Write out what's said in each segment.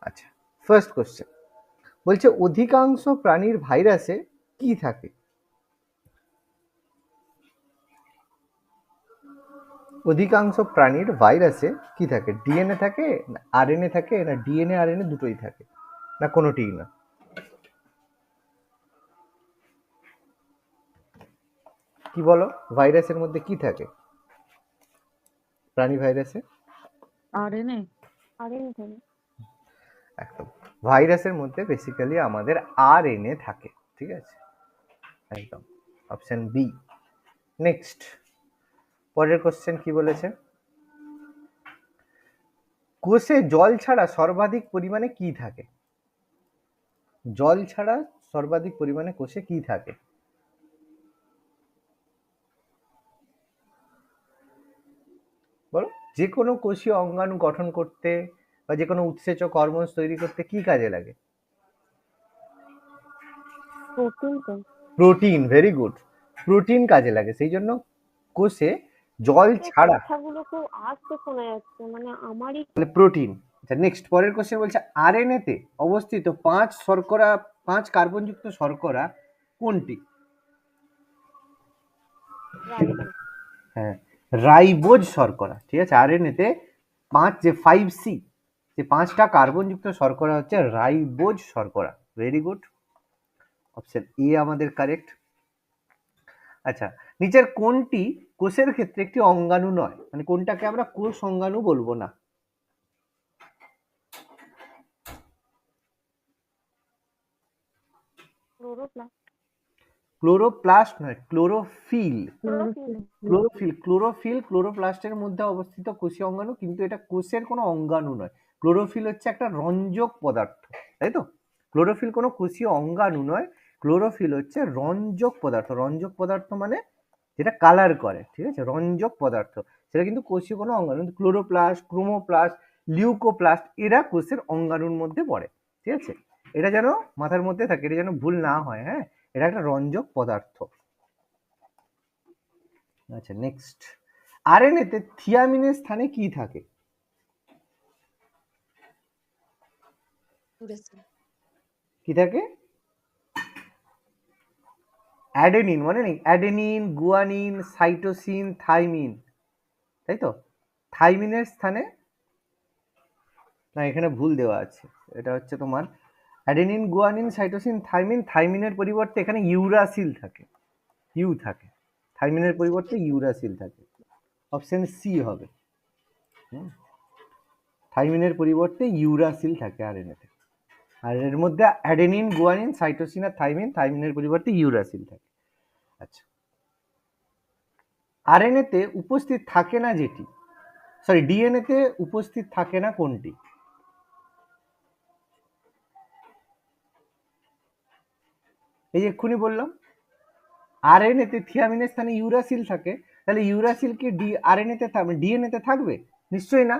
আচ্ছা, first question বলছে অধিকাংশ প্রাণীর ভাইরাসে কি থাকে? অধিকাংশ প্রাণীর ভাইরাসে কি থাকে? ডিএনএ থাকে, না আরএনএ থাকে, না ডিএনএ আরএনএ দুটোই থাকে, না কোনোটিই না? কি বলো, ভাইরাসের মধ্যে কি থাকে প্রাণী ভাইরাসে? আরএনএ। একদম, ভাইরাসের মধ্যে বেসিক্যালি আমাদের আরএনএ থাকে, ঠিক আছে, একদম অপশন বি। নেক্সট, পরের কোশ্চেন কি বলেছে? কোষে জল ছাড়া সর্বাধিক পরিমাণে কি থাকে? জল ছাড়া সর্বাধিক পরিমাণে কোষে কি থাকে? বলো, যে কোনো কোষীয় অঙ্গাণু গঠন করতে বা যে কোনো উৎসেচক হরমোন তৈরি করতে কি কাজে লাগে? প্রোটিন, ভেরি গুড, প্রোটিন কাজে লাগে। সেই জন্য কোষে জল ছাড়া কথাগুলো খুব আস্তে শোনা যাচ্ছে, মানে আমারই প্রোটিন। আচ্ছা, নেক্সট, পরের কোশ্চেন বলছে আরএনএ তে অবস্থিত 5 কার্বনযুক্ত শর্করা কোনটি? হ্যাঁ, রাইবোজ শর্করা, ঠিক আছে। আরএনএ তে 5C, যে 5টা কার্বনযুক্ত শর্করা হচ্ছে রাইবোজ শর্করা। ভেরি গুড, অপশন এ আমাদের কারেক্ট। আচ্ছা, নিচের কোনটি কোষের ক্ষেত্রে একটি অঙ্গাণু নয়, মানে কোনটাকে আমরা কোষ অঙ্গাণু বলবো না? ক্লোরোপ্লাস্ট নয়, ক্লোরোফিল। ক্লোরোপ্লাস্টের মধ্যে অবস্থিত কোষীয় অঙ্গাণু, কিন্তু এটা কোষের কোনো অঙ্গাণু নয়। ক্লোরোফিল হচ্ছে একটা রঞ্জক পদার্থ, তাই তো? ক্লোরোফিল কোনো কোষীয় অঙ্গাণু নয়, ক্লোরোফিল হচ্ছে রঞ্জক পদার্থ। রঞ্জক পদার্থ মানে যেটা কালার করে, ঠিক আছে, রঞ্জক পদার্থ। সেটা কিন্তু কোষীয় কোনো অঙ্গাণু। ক্লোরোপ্লাস্ট, ক্রোমোপ্লাস্ট, লিউকোপ্লাস্ট এরা কোষের অঙ্গাণুর মধ্যে পড়ে, ঠিক আছে। এটা যেন মাথার মধ্যে থাকে, এটা যেন ভুল না হয়, হ্যাঁ, এটা একটা রঞ্জক পদার্থ। আচ্ছা, নেক্সট, আরএনএ তে থিয়ামিনের স্থানে কি থাকে? কি থাকে? অ্যাডেনিন, মানে নেই? অ্যাডেনিন, গুয়ানিন, সাইটোসিন, থাইমিন, তাই তো? থাইমিনের স্থানে, না এখানে ভুল দেওয়া আছে, এটা হচ্ছে তোমার অ্যাডেনিন, গুয়ানিন, সাইটোসিন, থাইমিন। থাইমিনের পরিবর্তে এখানে ইউরাসিল থাকে, ইউ থাকে, থাইমিনের পরিবর্তে ইউরাসিল থাকে। অপশন সি হবে। থাইমিনের পরিবর্তে ইউরাসিল থাকে আরএনএ তে। আর এর মধ্যে অ্যাডেনিন, গুয়ানিন, সাইটোসিন আর থাইমিন, থাইমিনের পরিবর্তে ইউরাসিল থাকে। আচ্ছা, আরএনএ তে উপস্থিত থাকে না যেটি, সরি ডিএনএ তে উপস্থিত থাকে না কোনটি? এই যে এক্ষুনি বললাম, আরএনএ তে থিয়ামিনের স্থানে ইউরাসিল থাকে, তাহলে ইউরাসিল কি আরএনএ তে থাকবে, ডিএনএ তে থাকবে? নিশ্চয়ই না।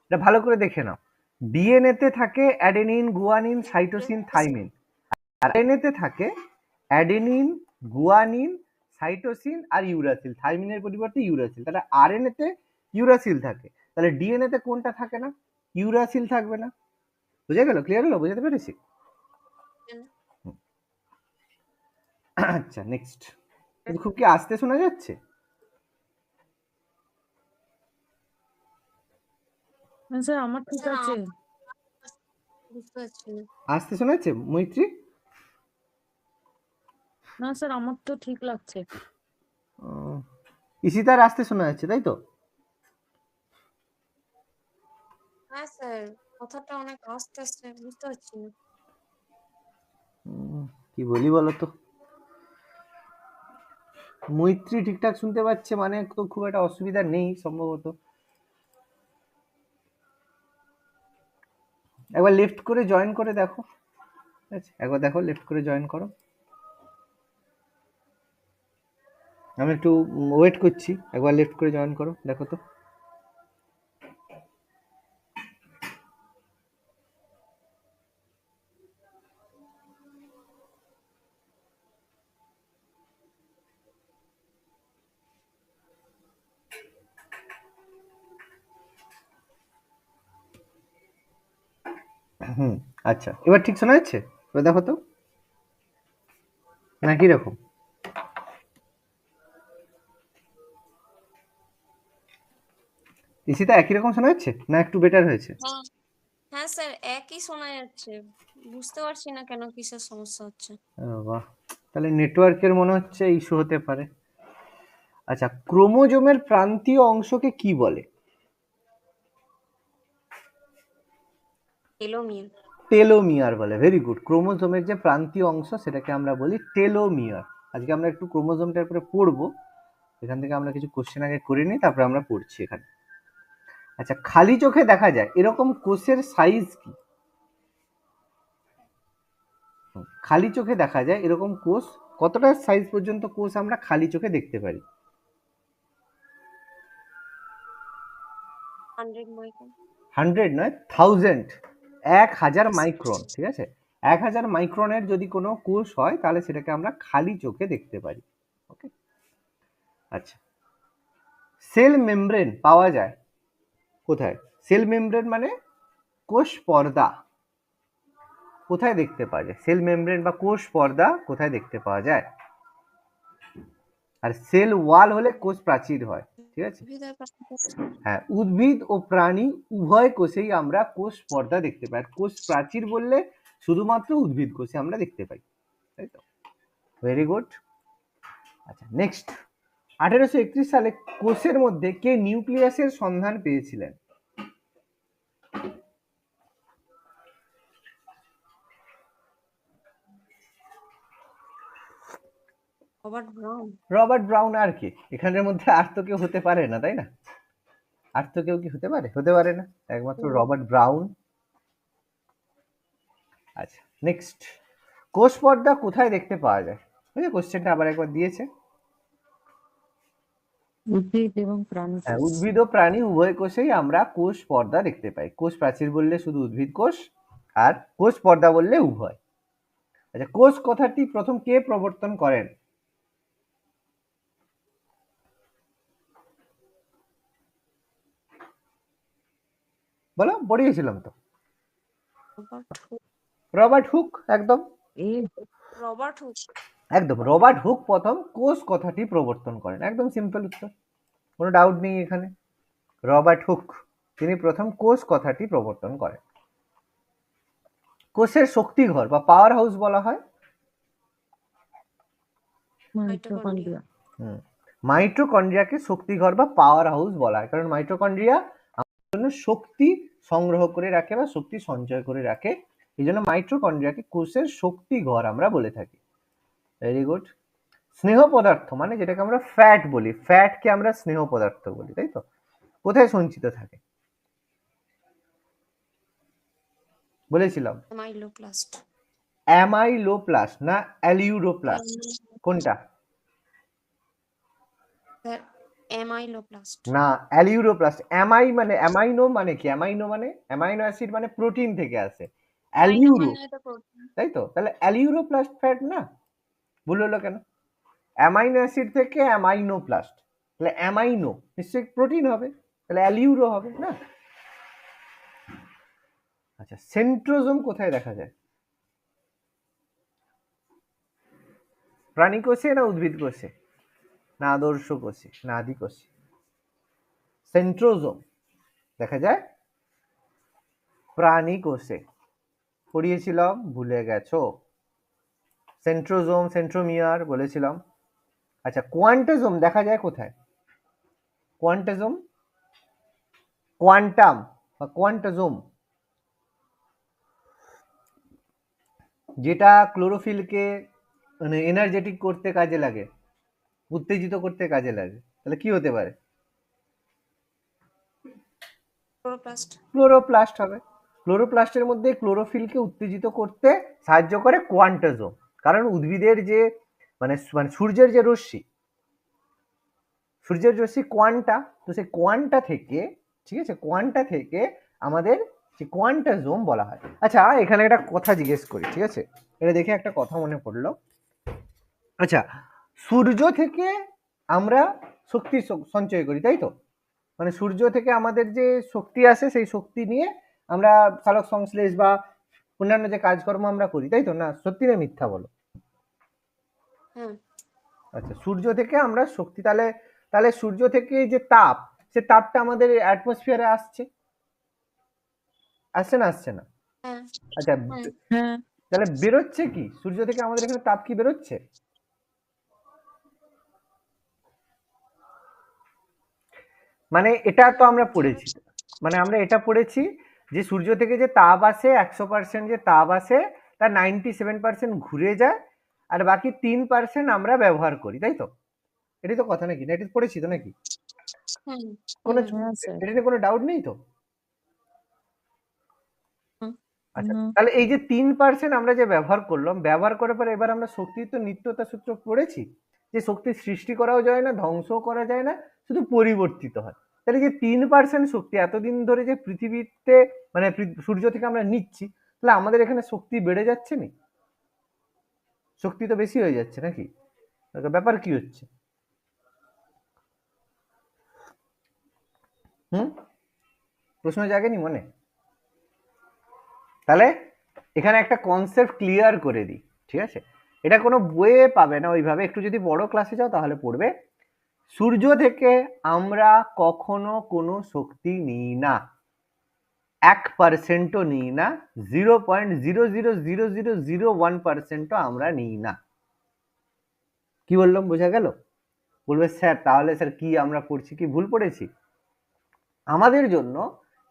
এটা ভালো করে দেখে নাও, ডিএনএ তে থাকে adenine, guanine, cytosine, thymine. RNA তে থাকে অ্যাডেনিন, গুয়ানিন, সাইটোসিন আর ইউরাসিল। থাইমিনের পরিবর্তে ইউরাসিল। তাহলে আরএনএ তে ইউরাসিল থাকে, তাহলে ডিএনএ তে কোনটা থাকে না? ইউরাসিল থাকবে না। বুঝে গেল? ক্লিয়ার হলো? বুঝতে পেরেছি? আচ্ছা, নেক্সট, খুব কি আস্তে শোনা যাচ্ছে? স্যার আমার ঠিক আছে। আস্তে শোনা যাচ্ছে মৈত্রী? না স্যার, আমার তো ঠিক লাগছে। ইশিতার আস্তে শোনা যাচ্ছে, তাই তো? হ্যাঁ স্যার, কথাটা অনেক আস্তে আস্তে, বুঝতে পারছি না। কি বলি বলো তো, মৈত্রী ঠিকঠাক শুনতে পাচ্ছে মানে তো খুব একটা অসুবিধা নেই সম্ভবত। একবার লেফট করে জয়েন করে দেখো, ঠিক আছে, একবার দেখো, লেফট করে জয়েন করো। আমি একটু ওয়েট করছি, একবার লেফট করে জয়েন করো, দেখো তো। হুম, আচ্ছা এবার ঠিক শোনা যাচ্ছে? এবার দেখো তো না কি রকম? ইসিতা একই রকম শোনা যাচ্ছে না একটু বেটার হয়েছে? হ্যাঁ হ্যাঁ স্যার, একই শোনা যাচ্ছে। বুঝতে পারছি না কেন কিসের সমস্যা হচ্ছে। বাহ, তাহলে নেটওয়ার্কের মনে হচ্ছে ইস্যু হতে পারে। আচ্ছা, ক্রোমোজোমের প্রান্তীয় অংশকে কি বলে? টেলোমিয়ার। টেলোমিয়ার বলে। Very good. ক্রোমোজোমের যে প্রান্তীয় অংশ সেটাকে আমরা বলি টেলোমিয়ার। আজকে আমরা একটু ক্রোমোজোমটার উপরে পড়বো। এখান থেকে আমরা কিছু কোশ্চেন আগে করে নিই, তারপরে আমরা পড়ছি এখানে। আচ্ছা, খালি চোখে দেখা যায় এরকম কোষের সাইজ কি? খালি চোখে দেখা যায় এরকম কোষ কতটা সাইজ পর্যন্ত কোষ আমরা খালি চোখে দেখতে পারি? 100 মাইক্রন। 100 নয়, 1000, 1000 মাইক্রন। ঠিক আছে, 1000 মাইক্রনের যদি কোনো কোষ হয় তাহলে সেটাকে আমরা খালি চোখে দেখতে পারি। ওকে, আচ্ছা, সেল মেমব্রেন পাওয়া যায় কোথায়? সেল মেমব্রেন মানে কোষ পর্দা কোথায় দেখতে পাওয়া যায়? সেল মেমব্রেন বা কোষ পর্দা কোথায় দেখতে পাওয়া যায়? আর সেল ওয়াল হলে কোষ প্রাচীর হয়। ঠিক আছে, উদ্ভিদের পাশাপাশি হ্যাঁ, উদ্ভিদ ও প্রাণী উভয় কোষেই আমরা কোষ পর্দা দেখতে পাই। আর কোষ প্রাচীর বললে শুধুমাত্র উদ্ভিদ কোষে আমরা দেখতে পাই, তাই তো? Very good. আচ্ছা, নেক্সট, 1831 সালে কোষের মধ্যে কে নিউক্লিয়াসের সন্ধান পেয়েছিলেন? Robert Brown. Robert Brown. আর কি এখানের মধ্যে আর তো কেউ হতে পারে না, তাই না? আর তো কেউ কি হতে পারে? হতে পারে না, একমাত্র রবার্ট ব্রাউন। আচ্ছা, নেক্সট, কোষ পর্দা কোথায় দেখতে পাওয়া যায়? ওই যে কোশ্চেনটা আবার একবার দিয়েছে। উদ্ভিদ এবং প্রাণী হ্যাঁ, কোষ। উদ্ভিদ ও প্রাণী উভয় কোষেই আমরা কোষ পর্দা দেখতে পাই। কোষ প্রাচীর বললে শুধু উদ্ভিদ কোষ, আর কোষ পর্দা বললে উভয়। আচ্ছা, কোষ কথাটি প্রথম কে প্রবর্তন করেন? বলো, পড়িয়েছিলাম তো। Robert Hooke. রবার্ট হুক, একদম এ রবার্ট হুক। একদম। রবার্ট হুক প্রথম কোষ কথাটি প্রবর্তন করেন। একদম সিম্পল উত্তর, কোনো ডাউট নেই এখানে। রবার্ট হুক তিনি প্রথম কোষ কথাটি প্রবর্তন করেন। কোষের শক্তিঘর বা পাওয়ার হাউস বলা হয়? মাইটোকন্ড্রিয়া। মাইটোকন্ড্রিয়াকে শক্তিঘর বা পাওয়ার হাউস বলা হয়, কারণ মাইটোকন্ড্রিয়া আমাদের জন্য শক্তি সংগ্রহ করে রাখে বা শক্তি সঞ্চয় করে রাখে। এই জন্য মাইটোকন্ড্রিয়াকে কোষের শক্তিঘর আমরা বলে থাকি। Very good. স্নেহ পদার্থ মানে যেটাকে আমরা ফ্যাট বলি, ফ্যাটকে আমরা স্নেহ পদার্থ বলি, তাই তো? কোথায় সঞ্চিত থাকে বলেছিলাম? অ্যামাইলোপ্লাস্ট। অ্যামাইলোপ্লাস্ট না অ্যালিউরোপ্লাস্ট? কোনটা? Sir amyloplast. না, অ্যালিউরোপ্লাস্ট। অ্যামাই মানে অ্যামাইনো মানে কি? অ্যামাইনো মানে অ্যামাইনো অ্যাসিড মানে প্রোটিন থেকে আসে। অ্যামাইনো অ্যালিউরো, মানে তো প্রোটিন। তাই তো? তাহলে অ্যালিউরোপ্লাস্ট ফ্যাট না? ভুল হলো কেন? অ্যামাইনো অ্যাসিড থেকে অ্যামাইনোপ্লাস্ট, তাহলে অ্যামাইনো নিশ্চয়ই প্রোটিন হবে, তাহলে অ্যালিউরো হবে না? আচ্ছা, সেন্ট্রোজোম কোথায় দেখা যায়? প্রাণী কোষে না উদ্ভিদ কোষে না আদর্শ কোষে না আদি কোষে? সেন্ট্রোজোম দেখা যায় প্রাণী কোষে। পড়িয়েছিলাম, ভুলে গেছো? সেন্ট্রোজোম, সেন্ট্রোমিয়ার বলেছিলাম। আচ্ছা, কোয়ান্টাজোম দেখা যায় কোথায়? কোয়ান্টাজোম, কোয়ান্টাম বা কোয়ান্টাজোম যেটা ক্লোরোফিলকে মানে এনার্জেটিক করতে কাজে লাগে, উত্তেজিত করতে কাজে লাগে, তাহলে কি হতে পারে? ক্লোরোপ্লাস্ট। ক্লোরোপ্লাস্ট হবে। ক্লোরোপ্লাস্টের মধ্যে ক্লোরোফিলকে উত্তেজিত করতে সাহায্য করে কোয়ান্টাজোম। কারণ উদ্ভিদের যে মানে মানে সূর্যের যে রশ্মি, সূর্যের রশ্মি কোয়ান্টা, তো সেই কোয়ান্টা থেকে, ঠিক আছে, কোয়ান্টা থেকে আমাদের যে কোয়ান্টাজোম বলা হয়। আচ্ছা, এখানে একটা কথা জিজ্ঞেস করি, ঠিক আছে? এটা দেখে একটা কথা মনে পড়লো। আচ্ছা, সূর্য থেকে আমরা শক্তি সঞ্চয় করি, তাই তো? মানে সূর্য থেকে আমাদের যে শক্তি আসে সেই শক্তি নিয়ে আমরা সালোক সংশ্লেষ বা অন্যান্য যে কাজকর্ম আমরা করি, তাই তো? না সত্যি না মিথ্যা বলো? হ্যাঁ আচ্ছা, সূর্য থেকে আমরা শক্তি, তাহলে তাহলে সূর্য থেকে যে তাপ, সে তাপটা আমাদের অ্যাটমসফিয়ারে আসছে, আসছে না আসছে না? হ্যাঁ আচ্ছা, হ্যাঁ হ্যাঁ তাহলে বেরোচ্ছে কি সূর্য থেকে আমাদের এখানে তাপ কি বেরোচ্ছে? মানে এটা তো আমরা পড়েছি, মানে আমরা এটা পড়েছি যে সূর্য থেকে যে তাপ আসে 100% যে তাপ আসে তার 97% ঘুরে যায়, আর বাকি 3% আমরা ব্যবহার করি, তাই তো? এটাই তো কথা নাকি? না এটা পড়েছি তো নাকি? হুম কোনো হুম হ্যাঁ স্যার এটা নিয়ে কোনো ডাউট নেই তো? আচ্ছা, না তাহলে এই যে 3% আমরা যে ব্যবহার করলাম, ব্যবহার করার পরে এবার আমরা শক্তির তো নিত্যতা সূত্র পড়েছি যে শক্তি সৃষ্টি করাও যায় না, ধ্বংসও করা যায় না, শুধু পরিবর্তিত হয়। তাহলে যে 3% শক্তি এতদিন ধরে যে পৃথিবীতে মানে সূর্য থেকে আমরা নিচ্ছি, তাহলে আমাদের এখানে শক্তি বেড়ে যাচ্ছে না? শক্তি তো বেশি হয়ে যাচ্ছে নাকি? ব্যাপার কি হচ্ছে? হুম, প্রশ্ন জাগেনি মনে? তাহলে এখানে একটা কনসেপ্ট ক্লিয়ার করে দিই, ঠিক আছে? এটা কোনো বইয়ে পাবে না ওইভাবে, একটু যদি বড় ক্লাসে যাও তাহলে পড়বে। সূর্য থেকে আমরা কখনো কোনো শক্তি নিই না, 1%ও নিই না, 0.0000001%ও আমরা নিই না। কি বললাম, বোঝা গেল? বলবে স্যার তাহলে স্যার কি আমরা পড়ছি, কি ভুল পড়েছি? আমাদের জন্য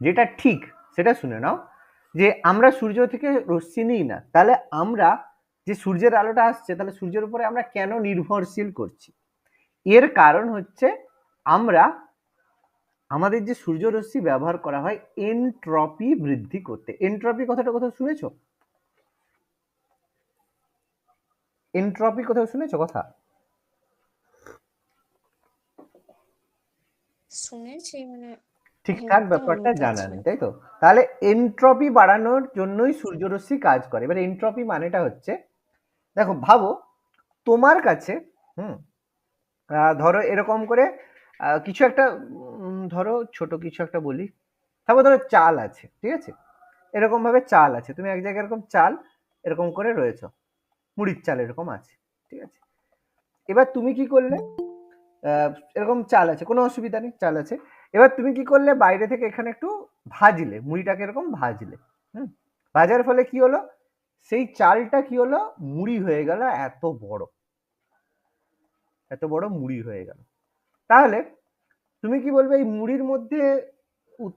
যেটা ঠিক সেটা শুনে নাও, যে আমরা সূর্য থেকে রশ্মি নিই না, তাহলে আমরা যে সূর্যের আলোটা আসছে, তাহলে সূর্যের উপরে আমরা কেন নির্ভরশীল করছি? এর কারণ হচ্ছে আমরা আমাদের যে সূর্যরশ্মি ব্যবহার করা হয় এনট্রপি বৃদ্ধি করতে। এনট্রপি কথাটা কোথাও শুনেছো? এনট্রপি কোথাও শুনেছো কথা? শুনেছি মানে ঠিকঠাক মুহূর্তে মনে ব্যাপারটা জানা পড়ছে না। নেই, তাই তো? তাহলে এনট্রপি বাড়ানোর জন্যই সূর্যরশ্মি কাজ করে। এবার এনট্রপি মানেটা হচ্ছে, দেখো ভাবো তোমার কাছে, হুম, ধরো এরকম করে কিছু একটা, ধরো ছোট কিছু একটা বলি, তারপর ধরো চাল আছে, ঠিক আছে? এরকম ভাবে চাল আছে, তুমি এক জায়গায় এরকম চাল এরকম করে রয়েছো, মুড়ির চাল এরকম আছে, ঠিক আছে? এবার তুমি কি করলে, আহ, এরকম চাল আছে, কোনো অসুবিধা নেই, চাল আছে। এবার তুমি কি করলে, বাইরে থেকে এখানে একটু ভাজলে, মুড়িটাকে এরকম ভাজলে, হুম, ভাজার ফলে কি হলো, সেই চালটা কি হলো, মুড়ি হয়ে গেল, এত বড়, এত বড় মুড়ি হয়ে গেল। তাহলে তুমি কি বলবে, এই মুড়ির মধ্যে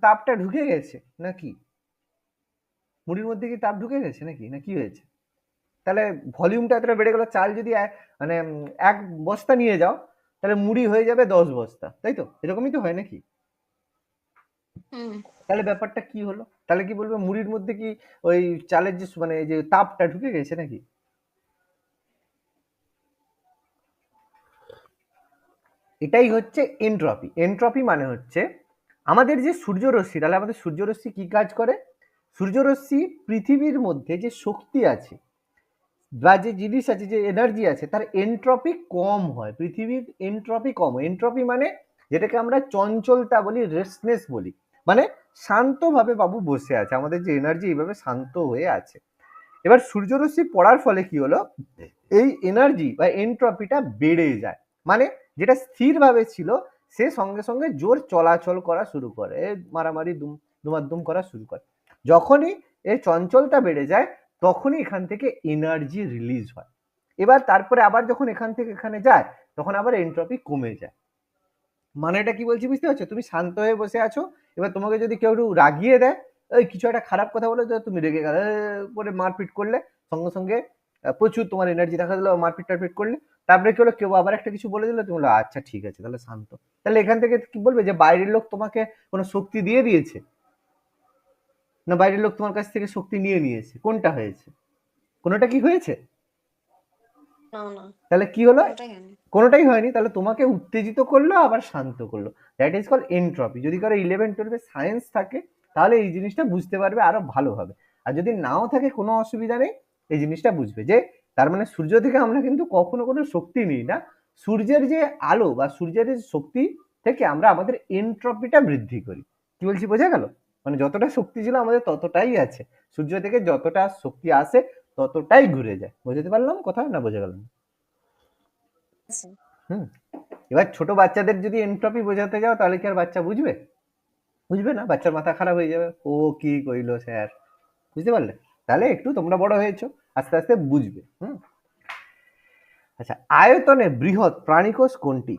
তাপটা ঢুকে গেছে নাকি? মুড়ির মধ্যে কি তাপ ঢুকে গেছে নাকি, না কি হয়েছে? তাহলে ভলিউমটা এতটা বেড়ে গেল, চাল যদি মানে 1 বস্তা নিয়ে যাও, তাহলে মুড়ি হয়ে যাবে 10 বস্তা, তাই তো? এরকমই তো হয় নাকি? হুম তাহলে ব্যাপারটা কি হলো? তাহলে কি বলবে, মুড়ির মধ্যে কি ওই চালের যে মানে এই যে তাপটা ঢুকে গেছে নাকি? এটাই হচ্ছে এনট্রপি। এনট্রপি মানে হচ্ছে আমাদের যে সূর্যরশ্মি, তাহলে আমাদের সূর্যরশ্মি কি কাজ করে? সূর্যরশ্মি পৃথিবীর মধ্যে যে শক্তি আছে বা যে জিনিস আছে, যে এনার্জি আছে, তার এনট্রপি কম হয়, পৃথিবীর এনট্রপি কম হয়। এনট্রপি মানে যেটাকে আমরা চঞ্চলতা বলি, রেস্টনেস বলি, মানে শান্তভাবে বাবু বসে আছে, আমাদের যে এনার্জি এইভাবে শান্ত হয়ে আছে। এবার সূর্যরশ্মি পড়ার ফলে কি হলো, এই এনার্জি বা এনট্রপিটা বেড়ে যায়, মানে যেটা স্থিরভাবে ছিল সে সঙ্গে সঙ্গে জোর চলাচল করা শুরু করে, মারামারি দুমাদ্দুম করা শুরু করে। যখনই এই চঞ্চলতা বেড়ে যায়, তখনই এখান থেকে এনার্জি রিলিজ হয়। এবার তারপরে আবার যখন এখান থেকে এখানে যায়, তখন আবার এনট্রপি কমে যায়। মানেটা কি বলছি বুঝতে পারছো? তুমি শান্ত হয়ে বসে আছো, এবার তোমাকে যদি কেউ একটু রাগিয়ে দেয়, ওই কিছু একটা খারাপ কথা বলে, তো তুমি রেগে গেলে, করে মারপিট করলে, সঙ্গে সঙ্গে প্রচুর তোমার এনার্জি দেখা দিলো, মারপিট টারপিট করলে, তারপরে কি হলো, কেউ আবার একটা কিছু বলে দিলে, তুমি বলো আচ্ছা ঠিক আছে তাহলে শান্ত। তাহলে এখান থেকে কি বলবে, যে বাইরের লোক তোমাকে কোনো শক্তি দিয়ে দিয়েছে, না বাইরের লোক তোমার কাছ থেকে শক্তি নিয়ে নিয়েছে? কোনটা হয়েছে? কোনোটা কি হয়েছে? না না তাহলে কি হলো, ওটাই জানি। কোনোটাই হয়নি। তাহলে তোমাকে উত্তেজিত করলো আবার শান্ত করলো, দ্যাট ইজ কল এনট্রপি। যদি কারো 11-12 সায়েন্স থাকে, তাহলে এই জিনিসটা বুঝতে পারবে আরো ভালোভাবে। আর যদি নাও থাকে, কোনো অসুবিধা নেই, এই জিনিসটা বুঝবে যে তার মানে সূর্য থেকে আমরা কিন্তু কখনো কোনো শক্তি নিই না, সূর্যের যে আলো বা সূর্যের যে শক্তি থেকে আমরা আমাদের এনট্রপিটা বৃদ্ধি করি। কি বলছি, বোঝা গেল? মানে যতটা শক্তি ছিল আমাদের ততটাই আছে, সূর্য থেকে যতটা শক্তি আসে ততটাই ঘুরে যায়। বুঝতে পারলাম কথা, না বোঝা গেল না? স্যার হুম। এবার ছোট বাচ্চাদের যদি এনট্রপি বোঝাতে যাও তাহলে কি আর বাচ্চা বুঝবে? বুঝবে না, বাচ্চার মাথা খারাপ হয়ে যাবে, ও কি কইলো স্যার। বুঝতে পারলে? তাহলে একটু তোমরা বড় হয়েছো, আস্তে আস্তে বুঝবে। আচ্ছা, আয়তনে বৃহৎ প্রাণীকোষ কোনটি?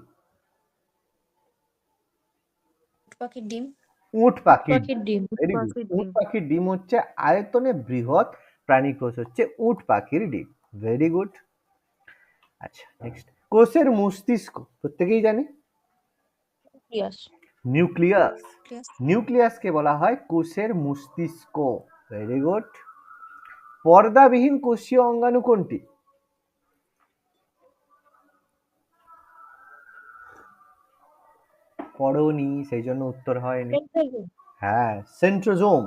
পাখির ডিম। উট পাখির পাখির ডিম। Very good. পাখির উট ডিম। পাখির ডিম হচ্ছে আয়তনে বৃহৎ প্রাণীকোষ, হচ্ছে উট পাখির ডিম। Very good. আচ্ছা, নেক্সট। কোষের মস্তিষ্ক প্রত্যেকেই জানি, ইয়াস। নিউক্লিয়াস। ক্লিয়ার। নিউক্লিয়াসকে বলা হয় কোষের মস্তিষ্ক। Very good. পর্দাবিহীন কোষীয় অঙ্গাণু কোনটি? পড়োনি, সেই জন্য উত্তর হয়নি। হ্যাঁ, সেন্ট্রোজোম।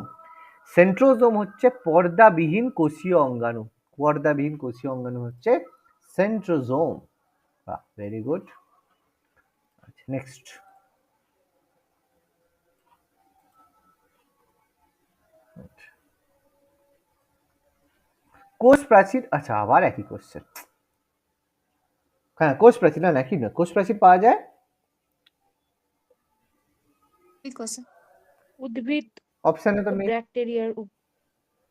সেন্ট্রোজোম হচ্ছে পর্দাবিহীন কোষীয় অঙ্গাণু। পর্দাবিহীন কোষীয় অঙ্গাণু হচ্ছে সেন্ট্রোজোম। বাহ, ভেরি গুড। আচ্ছা, নেক্সট। কোষ প্রাচীর, আচ্ছা আবার একই কোশ্চেন। হ্যাঁ, কোষ প্রাচীর, না একই না, কোষ প্রাচীর পাওয়া যায় কি কোসে? উদ্ভিদ অপশনে তো ও নেই। ব্যাকটেরিয়ার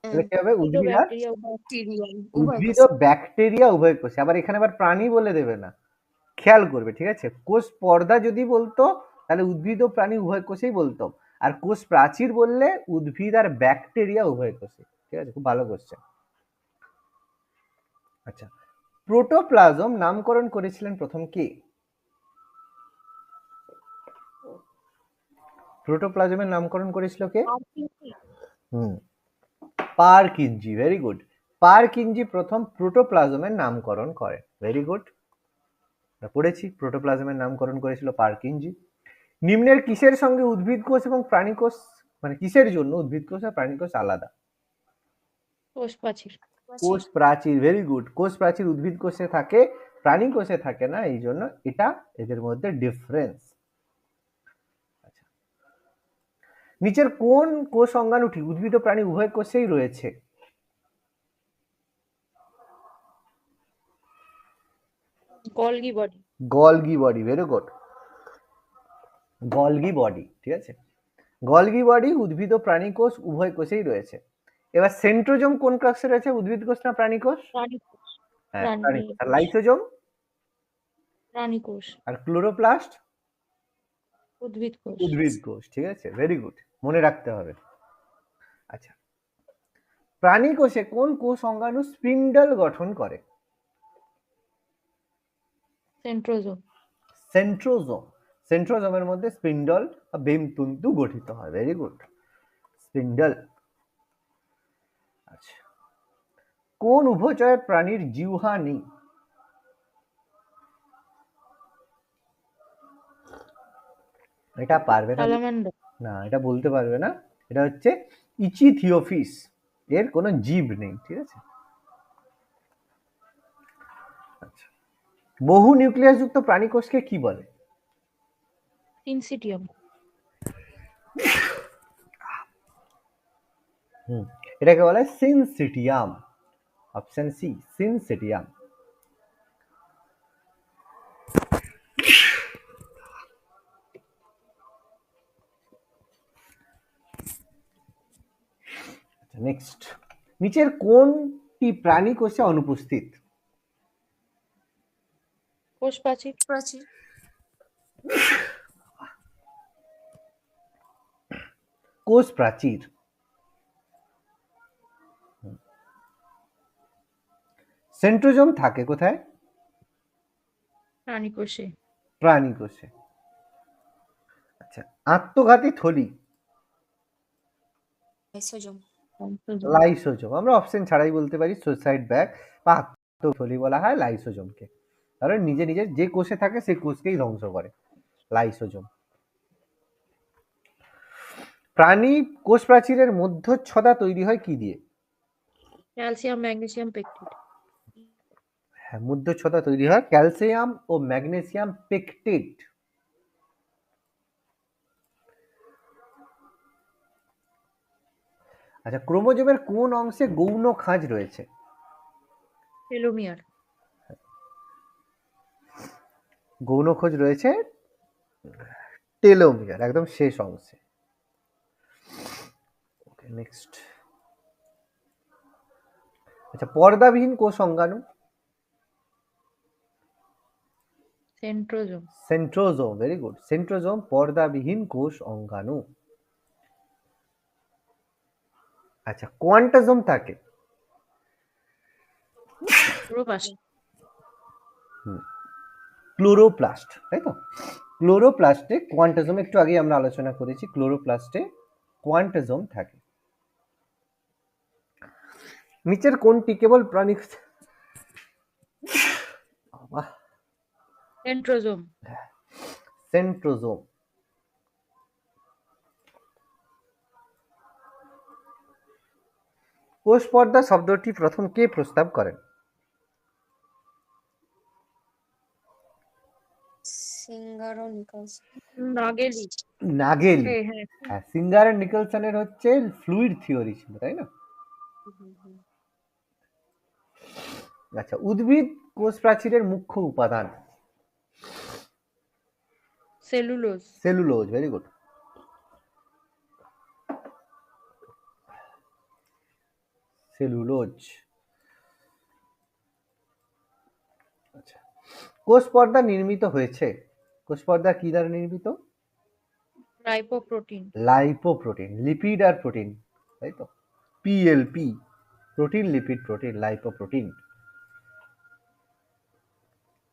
তাহলে কি হবে? উদ্ভিদ আর ব্যাকটেরিয়া ব্যাকটেরিয়া উভয় উদ্ভিদ ও কোষে। ব্যাকটেরিয়া উভয় কোষে। আবার এখানে আবার প্রাণী বলে দেবে না, খেয়াল করবে, ঠিক আছে? কোষ পর্দা যদি বলতো তাহলে উদ্ভিদ ও প্রাণী উভয় কোষেই বলতো, আর কোষ প্রাচীর বললে উদ্ভিদ আর ব্যাকটেরিয়া উভয় কোষে। ঠিক আছে, খুব ভালো কোশ্চেন। আচ্ছা, প্রোটোপ্লাজম নামকরণ করেছিলেন প্রথম কে? প্রোটোপ্লাজমের নামকরণ করেছিল কে? হুম, পারকিনজি। Very good. পারকিনজি প্রথম প্রোটোপ্লাজমের নামকরণ করেন। Very good. পড়েছি, প্রোটোপ্লাজমের নামকরণ করেছিল পারকিনজি। নিম্নের কিসের সঙ্গে উদ্ভিদ কোষ এবং প্রাণী কোষ, মানে কিসের জন্য উদ্ভিদ কোষ আর প্রাণী কোষ আলাদা? কোষ প্রাচীর। কোষ প্রাচীর। Very good. কোষ প্রাচীর উদ্ভিদ কোষে থাকে, প্রাণী কোষে থাকে না, এই জন্য এটা এদের মধ্যে ডিফারেন্স। আচ্ছা, নিচের কোন কোষ অঙ্গাণুটি উদ্ভিদ ও প্রাণী উভয় কোষেই রয়েছে? Golgi body. Golgi body. Very good. Golgi body, ঠিক আছে। গলগি বডি উদ্ভিদ ও প্রাণী কোষ উভয় কোষেই রয়েছে। এবার সেন্ট্রোজোম কোন কোষে রয়েছে, উদ্ভিদ কোষ না প্রাণী কোষ? প্রাণী কোষ। হ্যাঁ, প্রাণী প্রাণী কোষ। আর কোষ। লাইসোজোম প্রাণী কোষ। আর ক্লোরোপ্লাস্ট উদ্ভিদ কোষ। উদ্ভিদ কোষ। ঠিক আছে, ভেরি গুড, মনে রাখতে হবে। আচ্ছা, প্রাণী কোষে কোন কোষ অঙ্গাণু স্পিন্ডল গঠন করে? সেন্ট্রোজোম। সেন্ট্রোজোম। সেন্ট্রোজোমের মধ্যে স্পিন্ডল বা বেমতন্তু গঠিত হয়। Very good, spindle. আচ্ছা, কোন উভচর প্রাণীর জিহ্বা নেই? এটা পারবে না, সালামান্ডার। না এটা বলতে পারবে না। এটা হচ্ছে ইচিথিওফিস, এর কোনো জীব নেই। ঠিক আছে। আচ্ছা, বহু নিউক্লিয়াস যুক্ত প্রাণী কোষকে কি বলে? সিনসিটিয়াম। এটাকে বলে syncytium. Option C, syncytium. Next, নিচের কোনটি প্রাণী কোষে অনুপস্থিত? কোষ প্রাচীর। প্রাচীর। কোষ প্রাচীর। সেন্ট্রোজোম থাকে কোথায়? প্রাণী কোষে। প্রাণী কোষে। আচ্ছা, আত্মঘাতী থলি? লাইসোজোম। লাইসোজোম। আমরা অপশন ছাড়াই বলতে পারি সুসাইড ব্যাগ বা আত্মথলি বলা হয় লাইসোজোমকে, কারণ নিজে নিজে যে কোষে থাকে সেই কোষকেই ধ্বংস করে লাইসোজোম। প্রাণী কোষ প্রাচীরের মধ্যচ্ছদা তৈরি হয় কি দিয়ে? Calcium, magnesium, pectin. হ্যাঁ, মধ্যচ্ছদা তৈরি হয় ক্যালসিয়াম ও ম্যাগনেসিয়াম পেকটেট। আচ্ছা, ক্রোমোজোমের কোন অংশে গৌণ খাঁজ রয়েছে? টেলোমিয়ার। গৌণ খোঁজ রয়েছে টেলোমিয়ার, একদম শেষ অংশে। Okay, next. আচ্ছা, পর্দাবিহীন কোষ অঙ্গাণু? Centrosome. Centrosome, very good. Centrosome পর্দাবিহীন কোষ অঙ্গাণু। আচ্ছা, কোয়ান্টাজোম থাকে? ক্লোরোপ্লাস্ট। ক্লোরোপ্লাস্ট, তাই তো? ক্লোরোপ্লাস্টে কোয়ান্টাজোম, একটু আগে আমরা আলোচনা করেছি, ক্লোরোপ্লাস্টে কোয়ান্টাজোম থাকে। নিচের কোনটি কেবল প্রাণী সেন্ট্রোজোম। সেন্ট্রোজোম। কোষ পর্দা শব্দটি প্রথম কে প্রস্তাব করেন? সিঙ্গার ও নিকলস। নাগেলি। নাগেলি। হ্যাঁ। হ্যাঁ, সিঙ্গার আর নিকলসনের হচ্ছে ফ্লুইড থিওরি ছিল, তাই না? আচ্ছা, উদ্ভিদ কোষ প্রাচীরের মুখ্য উপাদান? Cellulose. Cellulose, very good. Cellulose. আচ্ছা, কোষ পর্দা নির্মিত হয়েছে, কোষ পর্দা কি দ্বারা নির্মিত? লাইপোপ্রোটিন। লাইপোপ্রোটিন, লিপিড আর প্রোটিন, তাই তো? PLP, protein, lipid, protein, lipoprotein.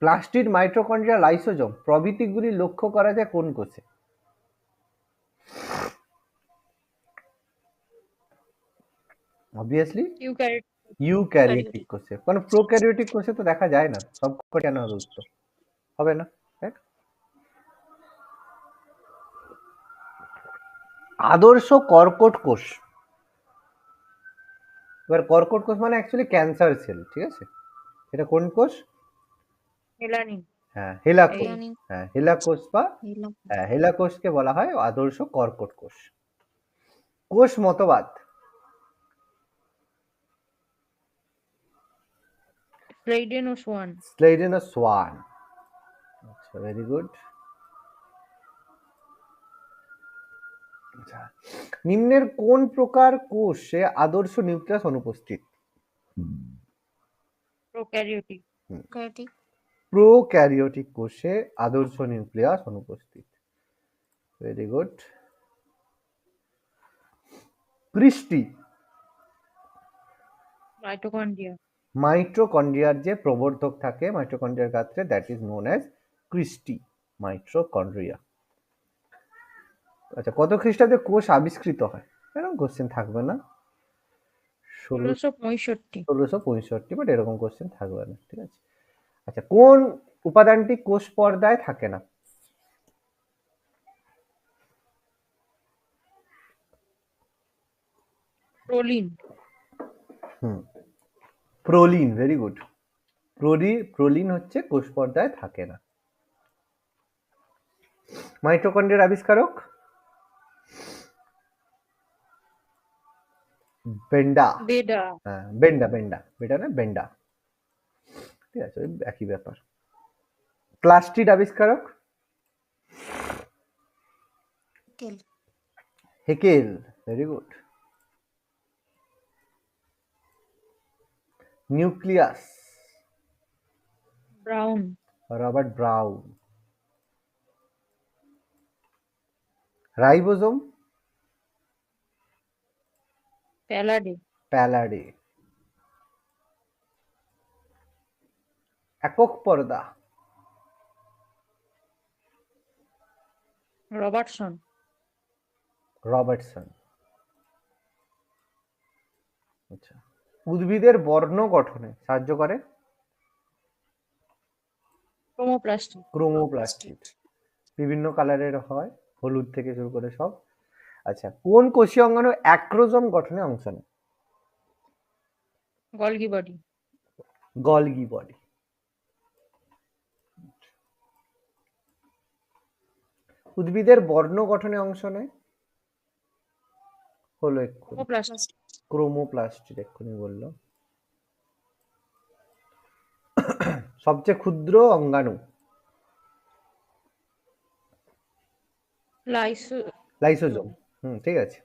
Plastid, mitochondria, lysosome প্রভৃতিগুলি লক্ষ্য করা যায় কোন কোষে? অবভিয়াসলি ইউক্যারিওটিক কোষে। কারণ প্রোক্যারিওটিক কোষে তো দেখা যায় না, সব কেন হবে উত্তর? হবে না, রাইট? আদর্শ কর্কট কোষ। এবার কর্কট কোষ মানে অ্যাকচুয়ালি ক্যান্সার সেল, ঠিক আছে? এটা কোন কোষ? মেলানিন। হ্যাঁ, হেলাকোষ। মেলানিন। হ্যাঁ, হেলাকোষ বা হেলাকোষকে বলা হয় আদর্শ কর্কট কোষ। কোষ মতবাদ। স্লেইডেন ও সোয়ান। স্লেইডেন ও সোয়ান। আচ্ছা, ভেরি গুড। আচ্ছা, নিম্নের কোন প্রকার কোষে আদর্শ নিউক্লিয়াস অনুপস্থিত? প্রোক্যারিওটিক। প্রোক্যারিওটিক কোষে আদর্শ নিউক্লিয়াস অনুপস্থিত। Very good. কৃষ্টি। মাইটোকন্ড্রিয়া। মাইটোকন্ড্রিয়ার যে প্রবর্ধক থাকে মাইটোকন্ড্রিয়ার গাত্রে, দ্যাট ইজ নোন অ্যাজ কৃষ্টি, মাইটোকন্ড্রিয়া। আচ্ছা, কত খ্রিস্টাব্দে কোষ আবিষ্কৃত হয়? এরকম কোশ্চেন থাকবে না। 1665। 1665, বাট এরকম কোশ্চেন থাকবে না, ঠিক আছে? আচ্ছা, কোন উপাদানটি কোষ পর্দায় থাকে না? Proline. Proline, very good. Proline হচ্ছে কোষ পর্দায় থাকে না। মাইটোকন্ড্রিয়ার আবিষ্কারক? বেন্ডা। বেডা। হ্যাঁ, বেন্ডা, বেটা না, বেন্ডা, ঠিক আছে, ওই একই ব্যাপার। প্লাস্টিড আবিষ্কারক? Haeckel, very good. Nucleus? Brown. Robert Brown. Ribosome? Palade. Palade. একক পর্দা? রবার্টসন। রবার্টসন। আচ্ছা, উদ্ভিদের বর্ণ গঠনে সাহায্য করে? ক্রোমোপ্লাস্ট। ক্রোমোপ্লাস্টিড। বিভিন্ন কালারের হয়, হলুদ থেকে শুরু করে সব। আচ্ছা, কোন কোষীয় অঙ্গাণু অ্যাক্রোজোম গঠনে অংশ নেয়? Golgi body. Golgi body. উদ্ভিদের বর্ণ গঠনে অংশ নেয়? হলো এক্ষুনি। ক্রোমোপ্লাস্ট। ক্রোমোপ্লাস্ট এক্ষুনি বললো। সবচেয়ে ক্ষুদ্র অঙ্গাণু লাইসো লাইসোজোম। ঠিক আছে,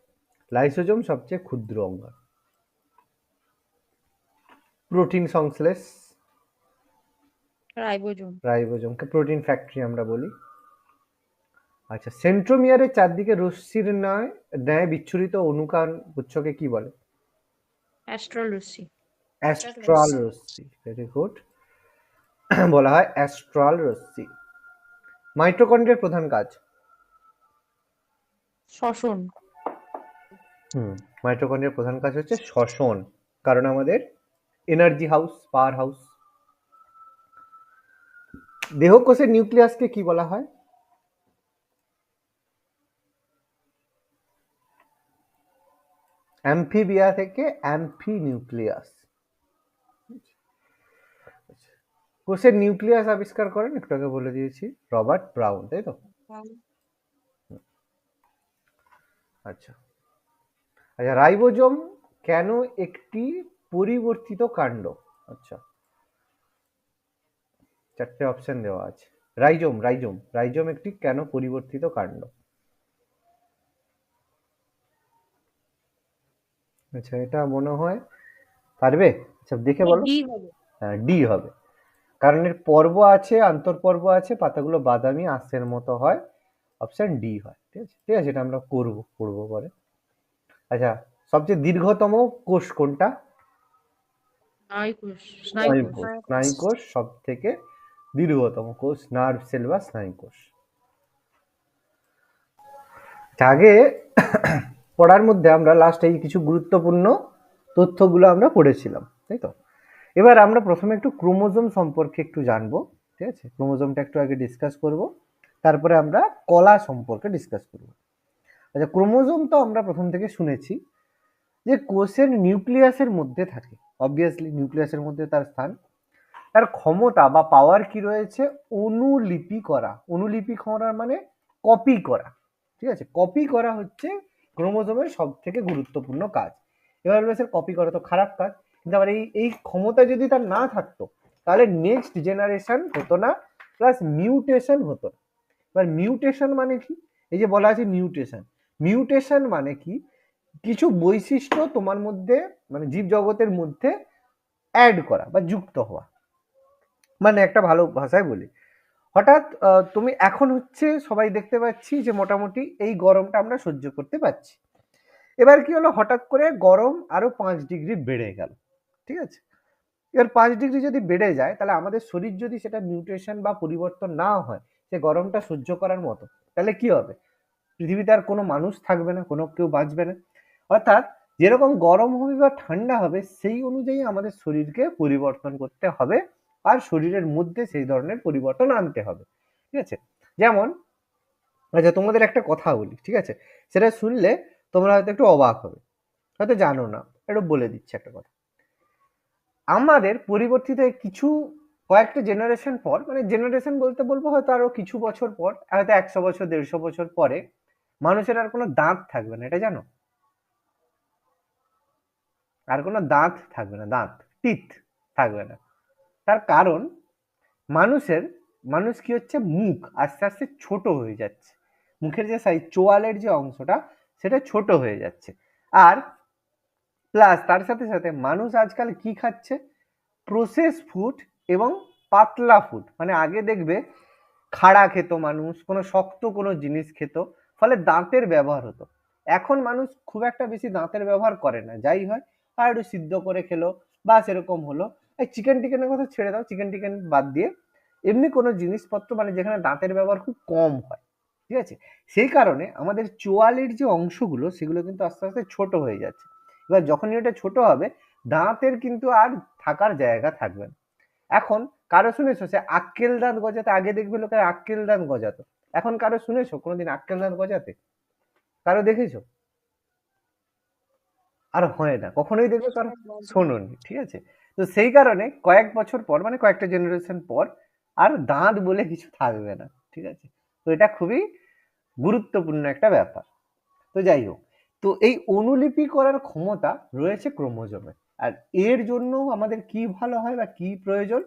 লাইসোজোম সবচেয়ে ক্ষুদ্র অঙ্গাণু। প্রোটিন সংশ্লেষ রাইবোজোম। রাইবোজোমকে প্রোটিন ফ্যাক্টরি আমরা বলি। আচ্ছা, সেন্ট্রোমিয়ারের চারদিকে রশ্মির ন্যায় বিচ্ছুরিত অনুকান গুচ্ছকে কি বলে? অ্যাস্ট্রাল রশ্মি। অ্যাস্ট্রাল রশ্মি, ভেরি গুড। বলা হয় অ্যাস্ট্রাল রশ্মি। মাইটোকন্ড্রিয়ার প্রধান কাজ? শ্বসন। মাইটোকন্ড্রিয়ার প্রধান কাজ হচ্ছে শ্বসন, কারণ আমাদের এনার্জি হাউস, পাওয়ার হাউস। দেহকোষের নিউক্লিয়াসকে কি বলা হয়? অ্যামফিবিয়া থেকে অ্যামফি নিউক্লিয়াস। কোষের নিউক্লিয়াস আবিষ্কার করেন, একটু আগে বলে দিয়েছি, রবার্ট ব্রাউন, তাই তো? আচ্ছা আচ্ছা, রাইবোজোম কেন একটি পরিবর্তিত কাণ্ড? আচ্ছা, চারটে অপশন দেওয়া আছে। রাইজোম একটি কেন পরিবর্তিত কাণ্ড? আচ্ছা, এটা মনে হয় পারবে? আচ্ছা দেখে বলো। ডি হবে। হ্যাঁ, ডি হবে, কারণ এর পর্ব আছে, আন্তঃপর্ব আছে, পাতাগুলো বাদামি আঁশের মতো হয়, অপশন ডি হয়। ঠিক আছে, ঠিক আছে, এটা আমরা পড়বো পরে। আচ্ছা, সবচেয়ে দীর্ঘতম কোষ কোনটা? স্নায়ুকোষ। স্নায়ুকোষ সব থেকে দীর্ঘতম কোষ, নার্ভ সেল বা স্নায়ুকোষ। আগে পড়ার মধ্যে আমরা লাস্ট এই কিছু গুরুত্বপূর্ণ তথ্যগুলো আমরা পড়েছিলাম, তাই তো? এবার আমরা প্রথমে একটু ক্রোমোজোম সম্পর্কে একটু জানবো, ঠিক আছে? ক্রোমোজোমটা একটু আগে ডিসকাস করব, তারপরে আমরা কলা সম্পর্কে ডিসকাস করব। আচ্ছা, ক্রোমোজোম তো আমরা প্রথম থেকে শুনেছি যে কোষের নিউক্লিয়াসের মধ্যে থাকে, অবভিয়াসলি নিউক্লিয়াসের মধ্যে তার স্থান। তার ক্ষমতা বা পাওয়ার কি রয়েছে? অনুলিপি করা। অনুলিপি করা মানে কপি করা, ঠিক আছে? কপি করা হচ্ছে ক্রোমোজোমের সব থেকে গুরুত্বপূর্ণ কাজ। এবার বলবে স্যার কপি করা তো খারাপ কাজ, কিন্তু আবার এই ক্ষমতা যদি তার না থাকতো তাহলে নেক্সট জেনারেশন হতো না, প্লাস মিউটেশন হতো না। এবার মিউটেশন মানে কি? এই যে বলা আছে মিউটেশন, মিউটেশন মানে কি? কিছু বৈশিষ্ট্য তোমার মধ্যে, মানে জীব জগতের মধ্যে অ্যাড করা বা যুক্ত হওয়া। মানে একটা ভালো ভাষায় বলি, হঠাৎ তুমি এখন হচ্ছে সবাই দেখতে পাচ্ছি যে মোটামুটি এই গরমটা আমরা সহ্য করতে পারছি। এবার কি হলো, হঠাৎ করে গরম আরো 5 ডিগ্রি বেড়ে গেল, ঠিক আছে? এবার 5 ডিগ্রি যদি বেড়ে যায়, তাহলে আমাদের শরীর যদি সেটা মিউটেশন বা পরিবর্তন না হয়, সে গরমটা সহ্য করার মতো, তাহলে কি হবে? পৃথিবীতে আর কোনো মানুষ থাকবে না, কোনো কেউ বাঁচবে না। অর্থাৎ যেরকম গরম হবে বা ঠান্ডা হবে, সেই অনুযায়ী আমাদের শরীরকে পরিবর্তন করতে হবে, আর শরীরের মধ্যে সেই ধরনের পরিবর্তন আনতে হবে, ঠিক আছে? যেমন, আচ্ছা তোমাদের একটা কথা বলি, ঠিক আছে? সেটা শুনলে তোমরা হয়তো একটু অবাক হবে, হয়তো জানো না, একটু বলে দিচ্ছি একটা কথা। আমাদের পরিবর্তিত কিছু কয়েকটা জেনারেশন পর, মানে জেনারেশন বলতে বলবো হয়তো আরো কিছু বছর পর, হয়তো 100 বছর 150 বছর পরে মানুষের আর কোনো দাঁত থাকবে না, এটা জানো? আর কোনো দাঁত থাকবে না, দাঁত, টিথ থাকবে না। তার কারণ মানুষ কি হচ্ছে, মুখ আস্তে আস্তে ছোট হয়ে যাচ্ছে, মুখের যে সাইজ, চোয়ালের যে অংশটা, সেটা ছোট হয়ে যাচ্ছে। আর প্লাস তার সাথে সাথে মানুষ আজকাল কি খাচ্ছে? প্রসেস ফুড এবং পাতলা ফুড। মানে আগে দেখবে খাড়া খেত মানুষ, কোনো শক্ত কোনো জিনিস খেত, ফলে দাঁতের ব্যবহার হতো। এখন মানুষ খুব একটা বেশি দাঁতের ব্যবহার করে না, যাই হয় আর একটু সিদ্ধ করে খেলো বা সেরকম হলো। এই চিকেন টিকেনের কথা ছেড়ে দাও, চিকেন টিকেন বাদ দিয়ে এমনি কোনো জিনিসপত্র মানে যেখানে দাঁতের ব্যবহার খুব কম হয়, ঠিক আছে? সেই কারণে আমাদের চোয়ালের যে অংশগুলো, সেগুলো কিন্তু আস্তে আস্তে ছোট হয়ে যাচ্ছে। এবার যখনই এটা ছোট হবে, দাঁতের কিন্তু আর থাকার জায়গা থাকবে না। এখন কারো শুনেছো সে আক্কেল দাঁত গজাতে? আগে দেখবে লোকের আক্কেল দাঁত গজাতো, এখন কারো শুনেছো কোনোদিন আক্কেল দাঁত গজাতে? কারো দেখেছো? আর হয় না, কখনোই দেখবে কারো শোনোনি, ঠিক আছে? তো সেই কারণে কয়েক বছর পর, মানে কয়েকটা জেনারেশন পর, আর দাঁত বলে কিছু থাকবে না, ঠিক আছে? তো এটা খুবই গুরুত্বপূর্ণ একটা ব্যাপার। তো যাই হোক, তো এই অনুলিপি করার ক্ষমতা রয়েছে ক্রোমোজোমে। আর এর জন্য আমাদের কি ভালো হয় বা কি প্রয়োজন,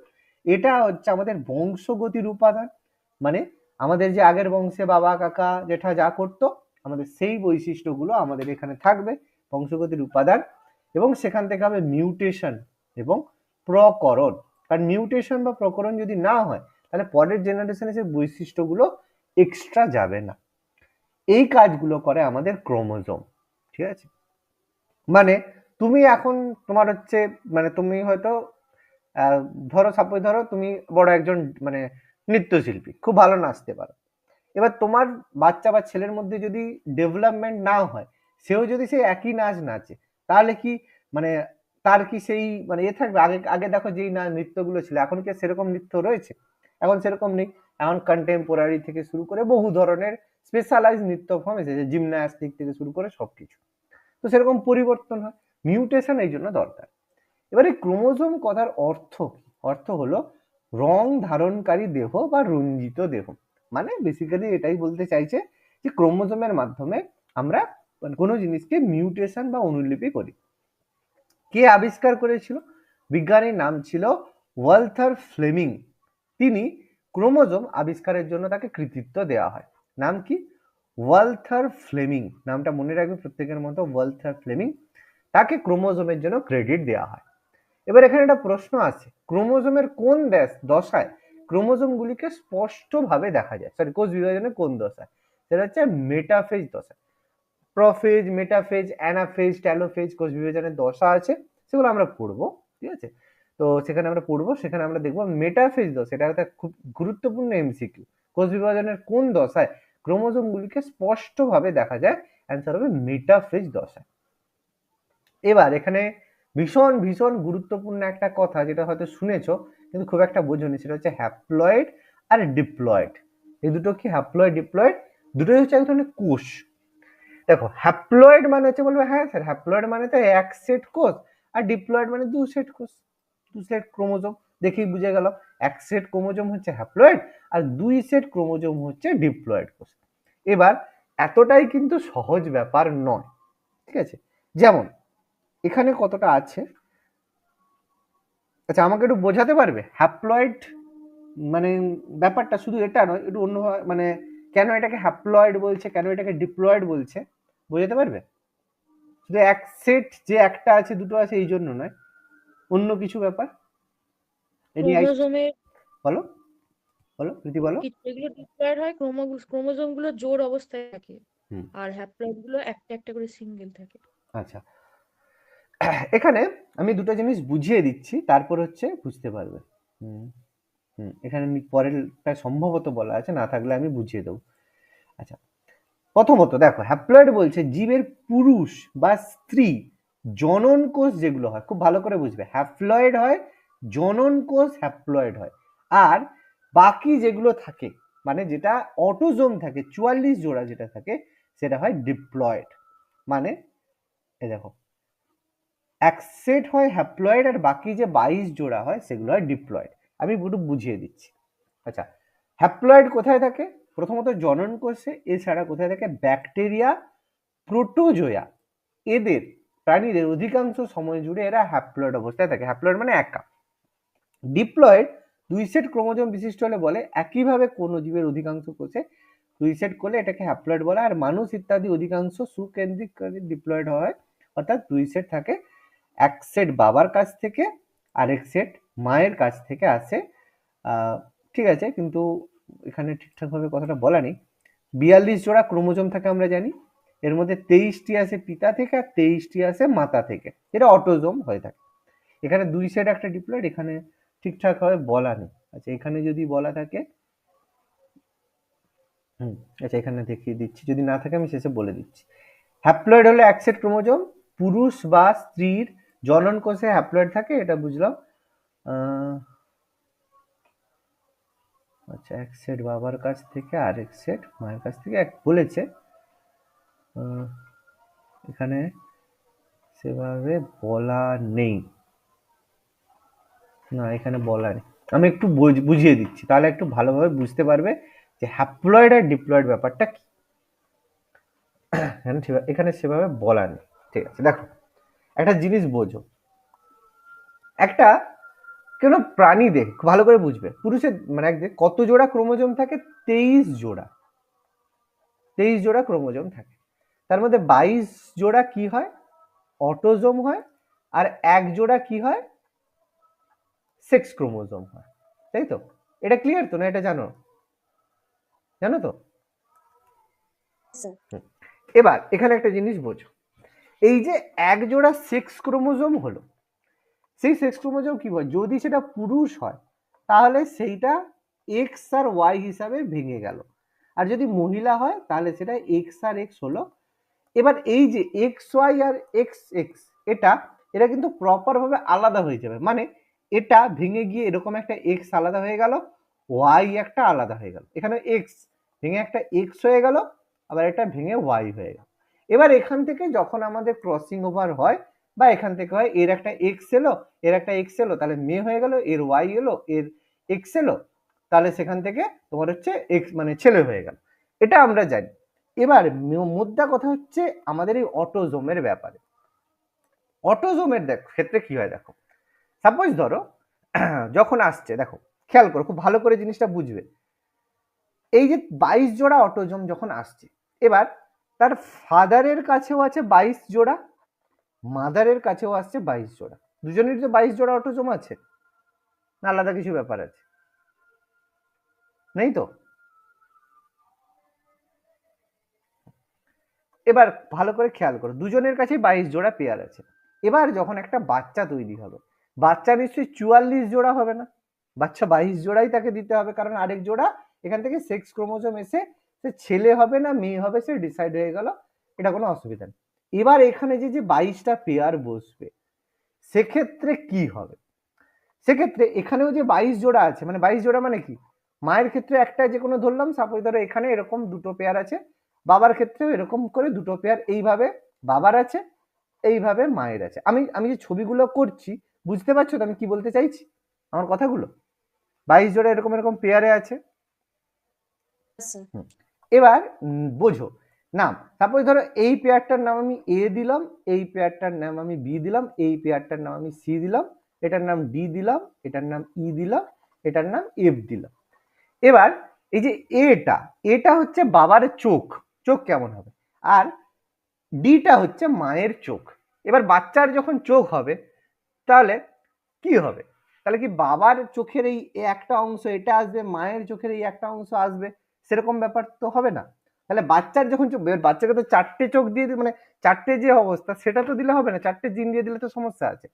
এটা হচ্ছে আমাদের বংশগতির উপাদান। মানে আমাদের যে আগের বংশে বাবা কাকা জেঠা যা করতো, আমাদের সেই বৈশিষ্ট্যগুলো আমাদের এখানে থাকবে, বংশগতির উপাদান। এবং সেখান থেকে হবে মিউটেশন এবং প্রকরণ। কারণ মিউটেশন বা প্রকরণ যদি না হয়, তাহলে পরের জেনারেশনে সেই বৈশিষ্ট্যগুলো এক্সট্রা যাবে না। এই কাজগুলো করে আমাদের ক্রোমোজোম। ঠিক আছে, মানে তুমি এখন তোমার হচ্ছে, মানে তুমি হয়তো ধরো সাপোজ ধরো তুমি বড় একজন মানে নৃত্যশিল্পী, খুব ভালো নাচতে পারো। এবার তোমার বাচ্চা বা ছেলের মধ্যে যদি ডেভেলপমেন্ট না হয়, সেও যদি সেই একই নাচ নাচে, তাহলে কি মানে তার কি সেই মানে থাকবে? আগে আগে দেখো যেই না নৃত্যগুলো ছিল, এখন কি সেরকম নৃত্য রয়েছে? এখন সেরকম নেই। এখন কন্টেম্পোরারি থেকে শুরু করে বহু ধরনের স্পেশালাইজ নৃত্য ফর্ম এসেছে, জিমন্যাস্টিক থেকে শুরু করে সবকিছু। তো সেরকম পরিবর্তন হয়, মিউটেশন এই জন্য দরকার। এবারে ক্রোমোজোম কথার অর্থ কি? অর্থ হলো রং ধারণকারী দেহ বা রঞ্জিত দেহ। মানে বেসিক্যালি এটাই বলতে চাইছে যে ক্রোমোজোমের মাধ্যমে আমরা কোনো জিনিসকে মিউটেশন বা অনুলিপি করি। কে আবিষ্কার করেছিল? বিজ্ঞানীর নাম ছিল ওয়ালথার ফ্লেমিং। তিনি ক্রোমোজোম আবিষ্কারের জন্য তাকে কৃতিত্ব দেওয়া হয়। নাম কি? Walther Flemming. নামটা মনে রাখবে প্রত্যেকের মতো, ওয়ালথার ফ্লেমিং। তাকে ক্রোমোজোমের জন্য ক্রেডিট দেওয়া হয়। এবার এখানে একটা প্রশ্ন আছে, ক্রোমোজোমের কোন দশায় ক্রোমোজোমগুলিকে স্পষ্টভাবে দেখা যায়? সরি, কোষ বিভাজনের কোন দশায়? সেটা হচ্ছে মেটাফেজ দশা। প্রোফেজ, মেটাফেজ, অ্যানাফেজ, টেলোফেজ কোষ বিভাজনের দশা আছে, সেগুলো আমরা পড়বো। ঠিক আছে, তো সেখানে আমরা পড়বো, সেখানে আমরা দেখবো মেটাফেজ দশা। এটা একটা খুব গুরুত্বপূর্ণ এমসিকিউ। কোষ বিভাজনের কোন দশায় ক্রোমোজোমগুলিকে স্পষ্টভাবে দেখা যায়? অ্যান্সার হবে মেটাফেজ দশায়। এবার এখানে ভীষণ ভীষণ গুরুত্বপূর্ণ একটা কথা, যেটা হয়তো শুনেছো কিন্তু খুব একটা বোঝোনি, সেটা হচ্ছে হ্যাপ্লয়েড আর ডিপ্লয়েড। এই দুটো কি? হ্যাপ্লয়েড ডিপ্লয়েড দুটোই হচ্ছে এক ধরনের কোষ। দেখো, হ্যাপ্লয়েড মানে হচ্ছে, বলবে হ্যাঁ স্যার হ্যাপ্লয়েড মানে তো এক সেট কোষ, আর ডিপ্লয়েড মানে দু সেট কোষ, দু সেট ক্রোমোজোম। দেখেই বুঝে গেল, এক সেট ক্রোমোজোম হচ্ছে হ্যাপ্লয়েড আর দুই সেট ক্রোমোজোম হচ্ছে ডিপ্লয়েড কোষ। এবার এতটাই কিন্তু সহজ ব্যাপার নয়। ঠিক আছে, যেমন এখানে কতটা আছে, আচ্ছা আমাকে একটু বোঝাতে পারবে হ্যাপ্লয়েড মানে ব্যাপারটা? শুধু এটা নয়, একটু অন্য, মানে কেন এটাকে হ্যাপ্লয়েড বলছে, কেন এটাকে ডিপ্লয়েড বলছে, বোঝাতে পারবে? শুধু এক সেট যে একটা আছে দুটো আছে এই জন্য নয়, অন্য কিছু ব্যাপার। ক্রোমোজোমের বলো বলো রীতি বলো। এগুলো ডিপ্লয়েড হয়, ক্রোমোজোম গুলো জোড় অবস্থায় থাকে, হুম, আর হ্যাপ্লয়েড গুলো একটা একটা করে সিঙ্গেল থাকে। আচ্ছা, এখানে আমি দুটো জিনিস বুঝিয়ে দিচ্ছি, তারপর হচ্ছে বুঝতে পারবে। হুম হুম এখানে পরেরটা সম্ভবত বলা আছে, না থাকলে আমি বুঝিয়ে দেবো। আচ্ছা, প্রথমত দেখো, হ্যাপ্লয়েড বলছে জীবের পুরুষ বা স্ত্রী জনন কোষ যেগুলো হয়, খুব ভালো করে বুঝবে, হ্যাপ্লয়েড হয় জনন কোষ, হ্যাপ্লয়েড হয়। আর বাকি যেগুলো থাকে, মানে যেটা অটোজোম থাকে 44 জোড়া যেটা থাকে, সেটা হয় ডিপ্লয়েড। মানে এই দেখো, এক সেট হয় হ্যাপ্লয়েড আর বাকি যে 22 জোড়া হয় সেগুলো হয় ডিপ্লয়েড। আমি একটু বুঝিয়ে দিচ্ছি। আচ্ছা, হ্যাপ্লয়েড কোথায় থাকে? প্রথমত জনন কোষে, এছাড়া কোথায় থাকে? ব্যাকটেরিয়া, প্রোটোজোয়া, এদের প্রাণীদের অধিকাংশ সময় জুড়ে এরা হ্যাপ্লয়েড অবস্থায় থাকে। হ্যাপ্লয়েড মানে একা। ডিপ্লয়েড দুই সেট ক্রোমোজোম বিশিষ্ট হলে বলে, একইভাবে কোনো জীবের অধিকাংশ কোষে দুই সেট করলে এটাকে হ্যাপ্লয়েড বলে। আর মানুষ ইত্যাদি অধিকাংশ সুকেন্দ্রিক ডিপ্লয়েড হয়, অর্থাৎ দুই সেট থাকে, এক সেট বাবার কাছ থেকে আরেক সেট মায়ের কাছ থেকে আসে। ঠিক আছে, কিন্তু এখানে ঠিকঠাকভাবে কথাটা বলা নেই। 42 জোড়া ক্রোমোজোম থাকে আমরা জানি, এর মধ্যে 23টি আসে পিতা থেকে আর 23টি আসে মাতা থেকে, এটা অটোজোম হয়ে থাকে। এখানে দুই সেট একটা ডিপ্লয়েড, এখানে ঠিকঠাক ভাবে বলা নেই। আচ্ছা, এখানে যদি বলা থাকে, আচ্ছা এখানে দেখিয়ে দিচ্ছি, যদি না থাকে আমি শেষে বলে দিচ্ছি। হ্যাপ্লয়েড হলো এক সেট ক্রোমোজোম, পুরুষ বা স্ত্রীর জনন কোষে হ্যাপ্লয়েড থাকে, এটা বুঝলাম। আচ্ছা, এক সেট বাবার কাছ থেকে আরেক সেট মায়ের কাছ থেকে এক বলেছে, এখানে সেভাবে বলা নেই, না এখানে বলা নেই। আমি একটু বুঝিয়ে দিচ্ছি, তাহলে একটু ভালোভাবে বুঝতে পারবে যে হ্যাপ্লয়েড আর ডিপ্লয়েড ব্যাপারটা কি। এখানে সেভাবে বলা নেই। ঠিক আছে, দেখো একটা জিনিস বোঝো, একটা কোনো প্রাণী দেখ ভালো করে বুঝবে, পুরুষের মানে এক দেখ কত জোড়া ক্রোমোজোম থাকে? 23 জোড়া। 23 জোড়া ক্রোমোজোম থাকে। তার মধ্যে 22 জোড়া কি হয়? অটোজোম হয়। আর 1 জোড়া কি হয়? সেক্স ক্রোমোজোম হয়। তাই তো? এটা ক্লিয়ার তো, না এটা জানো? জানো তো? স্যার হুম। এবার এখানে একটা জিনিস বোঝো, এই যে 1 জোড়া সেক্স ক্রোমোজোম হলো, সেই সেক্স ক্রোমোজোম কি হয়? যদি সেটা পুরুষ হয় তাহলে সেইটা এক্স আর ওয়াই হিসাবে ভেঙে গেল, আর যদি মহিলা হয় তাহলে সেটা এক্স আর এক্স হলো। এবার এই যে এক্স ওয়াই আর এক্স এক্স, এটা কিন্তু প্রপার ভাবে আলাদা হয়ে যাবে, মানে এটা ভেঙে গিয়ে এরকম একটা এক্স আলাদা হয়ে গেল, ওয়াই একটা আলাদা হয়ে গেল, এখানে এক্স ভেঙে একটা এক্স হয়ে গেল, আবার এটা ভেঙে ওয়াই হয়ে গেল। এবার এখান থেকে যখন আমাদের ক্রসিং ওভার হয় বা এখান থেকে হয়, এর একটা এক্স এলো, এর একটা এক্স এলো, তাহলে মেয়ে হয়ে গেল, এর ওয়াই এলো, এর এক্স এলো, তাহলে সেখান থেকে তোমার হচ্ছে এক্স মানে ছেলে হয়ে গেল। এটা আমরা জানি। এবার মুদ্রা কথা হচ্ছে আমাদের এই অটোজোমের ব্যাপারে। অটোজোমের ক্ষেত্রে কি হয় দেখো, সাপোজ ধরো যখন আসছে, দেখো খেয়াল করো খুব ভালো করে জিনিসটা বুঝবে, এই যে 22 জোড়া অটোজোম যখন আসছে, এবার তার ফাদারের কাছেও আছে 22 জোড়া, মাদারের কাছেও আসছে 22 জোড়া, দুজনের যে 22 জোড়া অটোজোম আছে, না আলাদা কিছু ব্যাপার আছে? নেই তো? এবার ভালো করে খেয়াল করো, দুজনের কাছেই 22 জোড়া পেয়ার আছে। এবার যখন একটা বাচ্চা তৈরি হবে, বাচ্চা নিশ্চয়ই 44 জোড়া হবে না, বাচ্চা 22 জোড়াই তাকে দিতে হবে, কারণ আরেক জোড়া এখান থেকে সেক্স ক্রোমোজোম এসে সে ছেলে হবে না মেয়ে হবে সে ডিসাইড হয়ে গেল, এটা কোনো অসুবিধা নেই। এবার এখানে যে 22টা পেয়ার বসবে, সেক্ষেত্রে কি হবে? সেক্ষেত্রে এখানেও যে 22 জোড়া আছে, মানে 22 জোড়া মানে কি, মায়ের ক্ষেত্রে একটা যে কোনো ধরলাম, সাপোজ ধরো এখানে এরকম দুটো পেয়ার আছে, বাবার ক্ষেত্রেও এরকম করে দুটো পেয়ার, এইভাবে বাবার আছে, এইভাবে মায়ের আছে। আমি আমি যে ছবিগুলো করছি, বুঝতে পারছো তো আমি কি বলতে চাইছি আমার কথাগুলো? 22 জোড়া এরকম এরকম পেয়ারে আছে। স্যার হুম। এবার বোঝো নাম, সাপোজ ধরো এই পেয়ারটার নাম আমি এ দিলাম, এই পেয়ারটার নাম আমি বি দিলাম, এই পেয়ারটার নাম আমি সি দিলাম, এটার নাম ডি দিলাম, এটার নাম ই দিলাম, এটার নাম এফ দিলাম। এবার এই যে এটা এটা হচ্ছে বাবার চোখ, চোখ কেমন হবে, আর ডিটা হচ্ছে মায়ের চোখ। এবার বাচ্চার যখন চোখ হবে তাহলে কি হবে? তাহলে কি বাবার চোখের এই একটা অংশ এটা আসবে, মায়ের চোখের এই একটা অংশ আসবে, সেরকম ব্যাপার তো হবে না। তাহলে বাচ্চার যখন চোখ, বাচ্চাকে তো 4টে চোখ দিয়ে মানে 4টে যে অবস্থা সেটা তো দিলে হবে না, 4টে জিন দিয়ে দিলে তো সমস্যা আছে।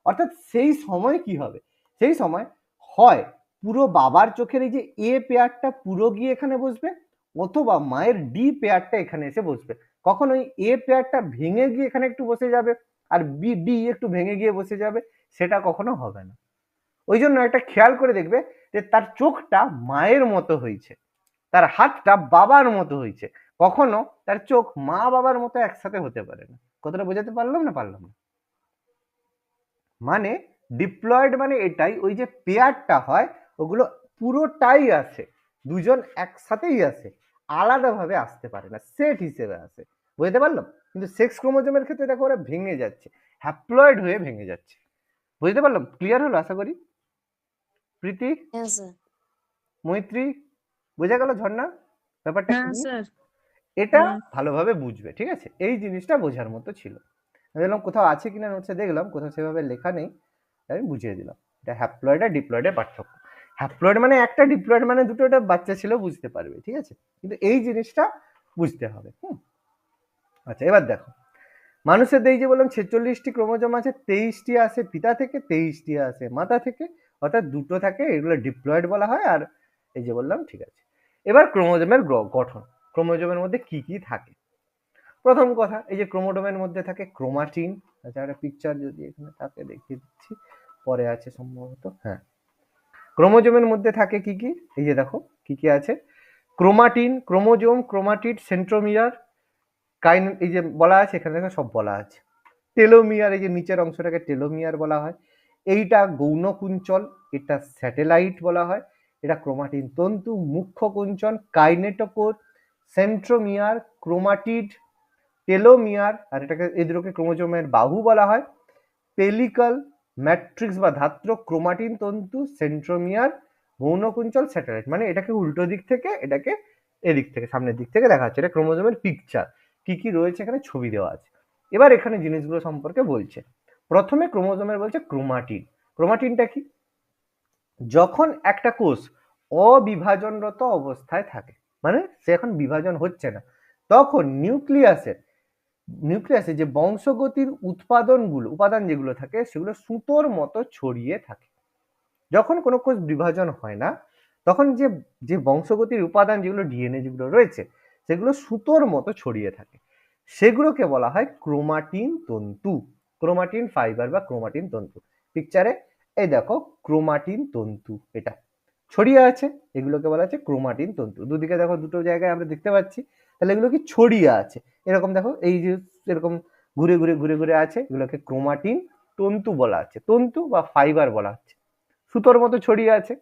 অর্থাৎ সেই সময় কি হবে, সেই সময় হয় পুরো বাবার চোখের এই যে এ পেয়ারটা পুরো গিয়ে এখানে বসবে, অথবা মায়ের ডি পেয়ারটা এখানে এসে বসবে। কখন ওই এ পেয়ারটা ভেঙে গিয়ে এখানে একটু বসে যাবে আর বি ডি একটু ভেঙে গিয়ে বসে যাবে, সেটা কখনো হবে না। ওই জন্য একটা খেয়াল করে দেখবে যে তার চোখটা মায়ের মতো হয়েছে, তার হাতটা বাবার মতো হয়েছে, কখনো তার চোখ মা বাবার মতো একসাথে হতে পারে না। কতটা বোঝাতে পারলাম না পারলাম না? মানে ডিপ্লয়েড মানে এটাই, ওই যে পেয়ারটা হয় ওগুলো পুরোটাই আসে, দুজন একসাথেই আসে, আলাদাভাবে আসতে পারে না, সেট হিসেবে আসে। বুঝতে পারলাম? কিন্তু সেক্স ক্রোমোজোমের ক্ষেত্রে দেখো ওরা ভেঙে যাচ্ছে, হ্যাপ্লয়েড হয়ে ভেঙে যাচ্ছে। বুঝতে পারলাম? ক্লিয়ার হলো আশা করি? প্রীতি, হ্যাঁ স্যার মৈত্রী, বোঝা গেল ঝর্ণা ব্যাপারটা হ্যাঁ কি? স্যার। এটা হ্যাঁ ভালোভাবে বুঝবে, ঠিক আছে? এই জিনিসটা বোঝার মতো ছিল। আমি দেখলাম কোথাও আছে কিনা নোটসে, দেখলাম কোথাও সেভাবে লেখা নেই, আমি বুঝিয়ে দিলাম। এটা হ্যাপ্লয়েড আর ডিপ্লয়েডের পার্থক্য। হ্যাপ্লয়েড মানে একটা, ডিপ্লয়েড মানে দুটো, এটা বাচ্চা ছিল বুঝতে পারবে, ঠিক আছে? কিন্তু এই জিনিসটা বুঝতে হবে। আচ্ছা এবার দেখো, মানুষের এই যে বললাম 46টি ক্রোমোজোম আছে, 23টি আসে পিতা থেকে, 23টি আসে মাতা থেকে, অর্থাৎ দুটো থাকে, এগুলো ডিপ্লয়েড বলা হয়। আর এই যে বললাম, ঠিক আছে। এবার ক্রোমোজোমের গঠন, ক্রোমোজোমের মধ্যে কি কি থাকে। প্রথম কথা, এই যে ক্রোমোজোমের মধ্যে থাকে ক্রোমাটিন। আচ্ছা একটা পিকচার যদি এখানে থাকে দেখিয়ে দিচ্ছি, পরে আছে সম্ভবত, হ্যাঁ। ক্রোমোজোমের মধ্যে থাকে কি কি, এই যে দেখো কি কি আছে, ক্রোমাটিন, ক্রোমোজোম, ক্রোমাটিড, সেন্ট্রোমিয়ার, এই যে বলা আছে এখানে দেখো সব বলা আছে। টেলোমিয়ার, এই যে নিচের অংশটাকে টেলোমিয়ার বলা হয়। এইটা গৌণ কুঞ্চল, এটা স্যাটেলাইট বলা হয়। এটা ক্রোমাটিন তন্তু, মুখ্য কুঞ্চন, কাইনেটোকোর, সেন্ট্রোমিয়ার, ক্রোমাটিড, টেলোমিয়ার, আর এটাকে এই দুটোকে ক্রোমোজোমের বাহু বলা হয়। পেলিকল, ম্যাট্রিক্স বা ধাত্র, ক্রোমাটিন তন্তু, সেন্ট্রোমিয়ার, গৌণকুঞ্চল, স্যাটেলাইট। মানে এটাকে উল্টো দিক থেকে, এটাকে এদিক থেকে, সামনের দিক থেকে দেখা যাচ্ছে। এটা ক্রোমোজোমের পিকচার, কি কি রয়েছে এখানে ছবি দেওয়া আছে। এবার এখানে জিনিসগুলো সম্পর্কে বলছে। প্রথমে ক্রোমোজোমের বলছে ক্রোমাটিন। ক্রোমাটিনটা কি? যখন একটা কোষ অবিভাজনরত অবস্থায় থাকে, মানে সে এখন বিভাজন হচ্ছে না, তখন নিউক্লিয়াসে যে বংশগতির উপাদান যেগুলো থাকে সেগুলো সুতোর মতো ছড়িয়ে থাকে। যখন কোনো কোষ বিভাজন হয় না, তখন যে যে বংশগতির উপাদান যেগুলো ডিএনএ যেগুলো রয়েছে সেগুলো সুতোর মতো ছড়িয়ে থাকে, সেগুলোকে বলা হয় ক্রোমাটিন তন্তু, ক্রোমাটিন ফাইবার বা ক্রোমাটিন তন্তু। পিকচারে এই দেখো ক্রোমাটিন তন্তু এটা ছড়িয়ে আছে, এগুলোকে বলা হচ্ছে ক্রোমাটিন তন্তু। দুদিকে দেখো দুটো জায়গায় আমরা দেখতে পাচ্ছি, তাহলে এগুলো কি ছড়িয়ে আছে, এরকম দেখো এই যে এরকম ঘুরে ঘুরে ঘুরে ঘুরে আছে, এগুলোকে ক্রোমাটিন তন্তু বলা হচ্ছে, তন্তু বা ফাইবার বলা হচ্ছে, সুতোর মতো ছড়িয়ে আছে।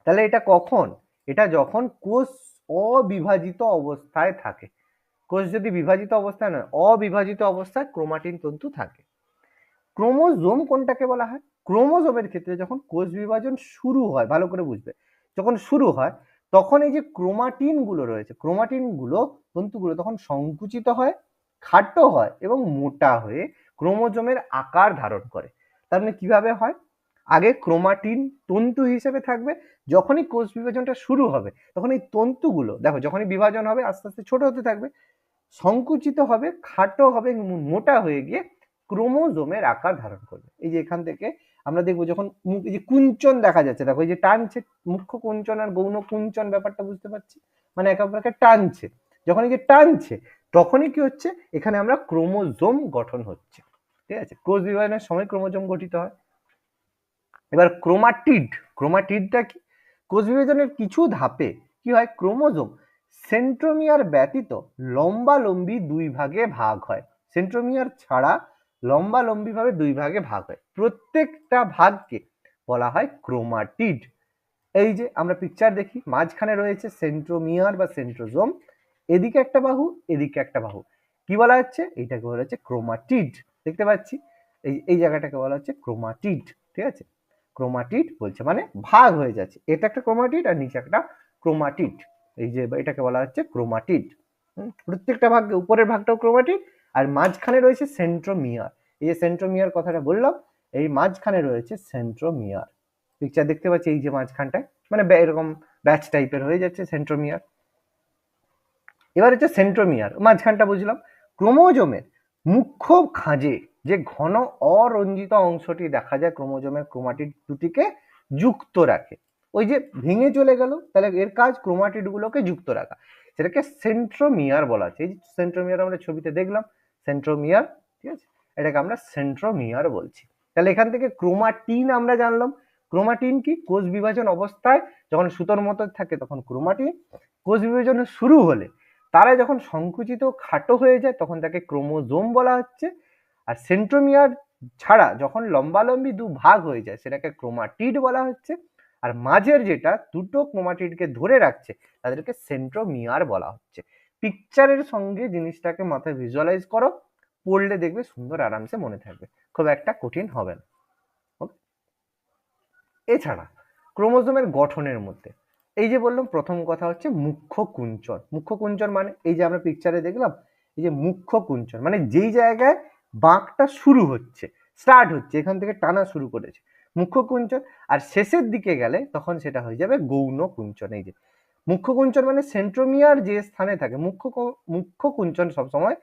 তাহলে এটা কখন? এটা যখন কোষ অবিভাজিত অবস্থায় থাকে। কোষ যদি বিভাজিত অবস্থায় নয়, অবিভাজিত অবস্থায় ক্রোমাটিন তন্তু থাকে। ক্রোমোজোম কোনটাকে বলা হয়? ক্রোমোজোমের ক্ষেত্রে যখন কোষ বিভাজন শুরু হয়, ভালো করে বুঝবে, যখন শুরু হয় তখন এই যে ক্রোমাটিন গুলো রয়েছে, ক্রোমাটিন গুলো তন্তুগুলো তখন সংকুচিত হয়, খাটো হয় এবং মোটা হয়ে ক্রোমোজোমের আকার ধারণ করে। তার মানে কিভাবে হয়? আগে ক্রোমাটিন তন্তু হিসেবে থাকবে, যখনই কোষ বিভাজনটা শুরু হবে তখন এই তন্তুগুলো দেখো যখনই বিভাজন হবে আস্তে আস্তে ছোট হতে থাকবে, সংকুচিত হবে, খাটো হবে, মোটা হয়ে গিয়ে ক্রোমোজোমের আকার ধারণ করবে। এই যে এখান থেকে আমরা দেখবো যখন এই যে কুঞ্চন দেখা যাচ্ছে, দেখো এই যে টানছে, মুখ্য কুঞ্চন আর গৌণ কুঞ্চন ব্যাপারটা বুঝতে পারছি, মানে একে অপরকে টানছে, যখন এই যে টানছে তখনই কি হচ্ছে, এখানে আমরা ক্রোমোজোম গঠন হচ্ছে। ঠিক আছে, কোষ বিভাজনের সময় ক্রোমোজোম গঠিত হয়। এবার ক্রোমাটিড, ক্রোমাটিডটা কি? কোষ বিভাজনের কিছু ধাপে কি হয়, ক্রোমোজোম সেন্ট্রোমিয়ার ব্যতীত লম্বালম্বি দুই ভাগে ভাগ হয়, সেন্ট্রোমিয়ার ছাড়া লম্বালম্বি ভাবে দুই ভাগে ভাগ হয়, প্রত্যেকটা ভাগকে বলা হয় ক্রোমাটিড। এই যে আমরা পিকচার দেখি, মাঝখানে রয়েছে সেন্ট্রোমিয়ার বা সেন্ট্রোজোম, এদিকে একটা বাহু, এদিকে একটা বাহু, কি বলা হচ্ছে? এইটাকে বলা হচ্ছে ক্রোমাটিড। দেখতে পাচ্ছি এই এই জায়গাটাকে বলা হচ্ছে ক্রোমাটিড। ঠিক আছে, ক্রোমাটিড বলছে মানে ভাগ হয়ে যাচ্ছে, এটা একটা ক্রোমাটিড আর নিচে একটা ক্রোমাটিড, এই যে এটাকে বলা হচ্ছে ক্রোমাটিড। প্রত্যেকটা ভাগ, উপরের ভাগটাও ক্রোমাটিড, আর মাঝখানে রয়েছে সেন্ট্রোমিয়ার। এই যে সেন্ট্রোমিয়ার কথাটা বললাম, এই মাঝখানে রয়েছে সেন্ট্রোমিয়ার। পিকচার দেখতে পাচ্ছি এই যে মাঝখানটায়, মানে এরকম ব্যাচ টাইপের হয়ে যাচ্ছে সেন্ট্রোমিয়ার। এবার হচ্ছে সেন্ট্রোমিয়ার, মাঝখানটা বুঝলাম। ক্রোমোজোমের মুখ্য খাঁজে যে ঘন অরঞ্জিত অংশটি দেখা যায় ক্রোমোজোমের ক্রোমাটিড দুটিকে যুক্ত রাখে, ওই যে ভেঙে চলে গেল, তাহলে এর কাজ ক্রোমাটিড গুলোকে যুক্ত রাখা, সেটাকে সেন্ট্রোমিয়ার বলা আছে। এই যে সেন্ট্রোমিয়ার আমরা ছবিতে দেখলাম, সেন্ট্রোমিয়ার, ঠিক আছে, এটাকে আমরা সেন্ট্রোমিয়ার বলছি। তাহলে এখান থেকে ক্রোমাটিন আমরা জানলাম। ক্রোমাটিন কি? কোষ বিভাজন অবস্থায় যখন সুতোর মতো থাকে তখন ক্রোমাটিন, কোষ বিভাজন শুরু হলে তারা যখন সংকুচিত খাটো হয়ে যায় তখন তাকে ক্রোমোজোম বলা হচ্ছে। আর সেন্ট্রোমিয়ার ছাড়া যখন লম্বালম্বি দু ভাগ হয়ে যায় সেটাকে ক্রোমাটিড বলা হচ্ছে। আর মাঝের যেটা দুটো ক্রোমাটিডকে ধরে রাখছে তাদেরকে সেন্ট্রোমিয়ার বলা হচ্ছে। পিকচারের সঙ্গে জিনিসটাকে মাথায় ভিজুয়ালাইজ করো, পড়লে দেখবে সুন্দর আরামসে মনে থাকবে, খুব একটা কঠিন হবে না। এছাড়া ক্রোমোজোমের গঠনের মধ্যে এই যে বললাম, প্রথম কথা হচ্ছে মুখ্য কুঞ্চন। মুখ্য কুঞ্চন মানে এই যে আমরা পিকচারে দেখলাম, এই যে মুখ্য কুঞ্চন মানে যেই জায়গায় বাঁকটা শুরু হচ্ছে, স্টার্ট হচ্ছে, এখান থেকে টানা শুরু করেছে মুখ্য কুঞ্চন, আর শেষের দিকে গেলে তখন সেটা হয়ে যাবে গৌণ কুঞ্চন। এই যে মুখ্য কুঞ্চন মানে সেন্ট্রোমিয়ার যে স্থানে থাকে, মুখ্য কুঞ্চন সবসময়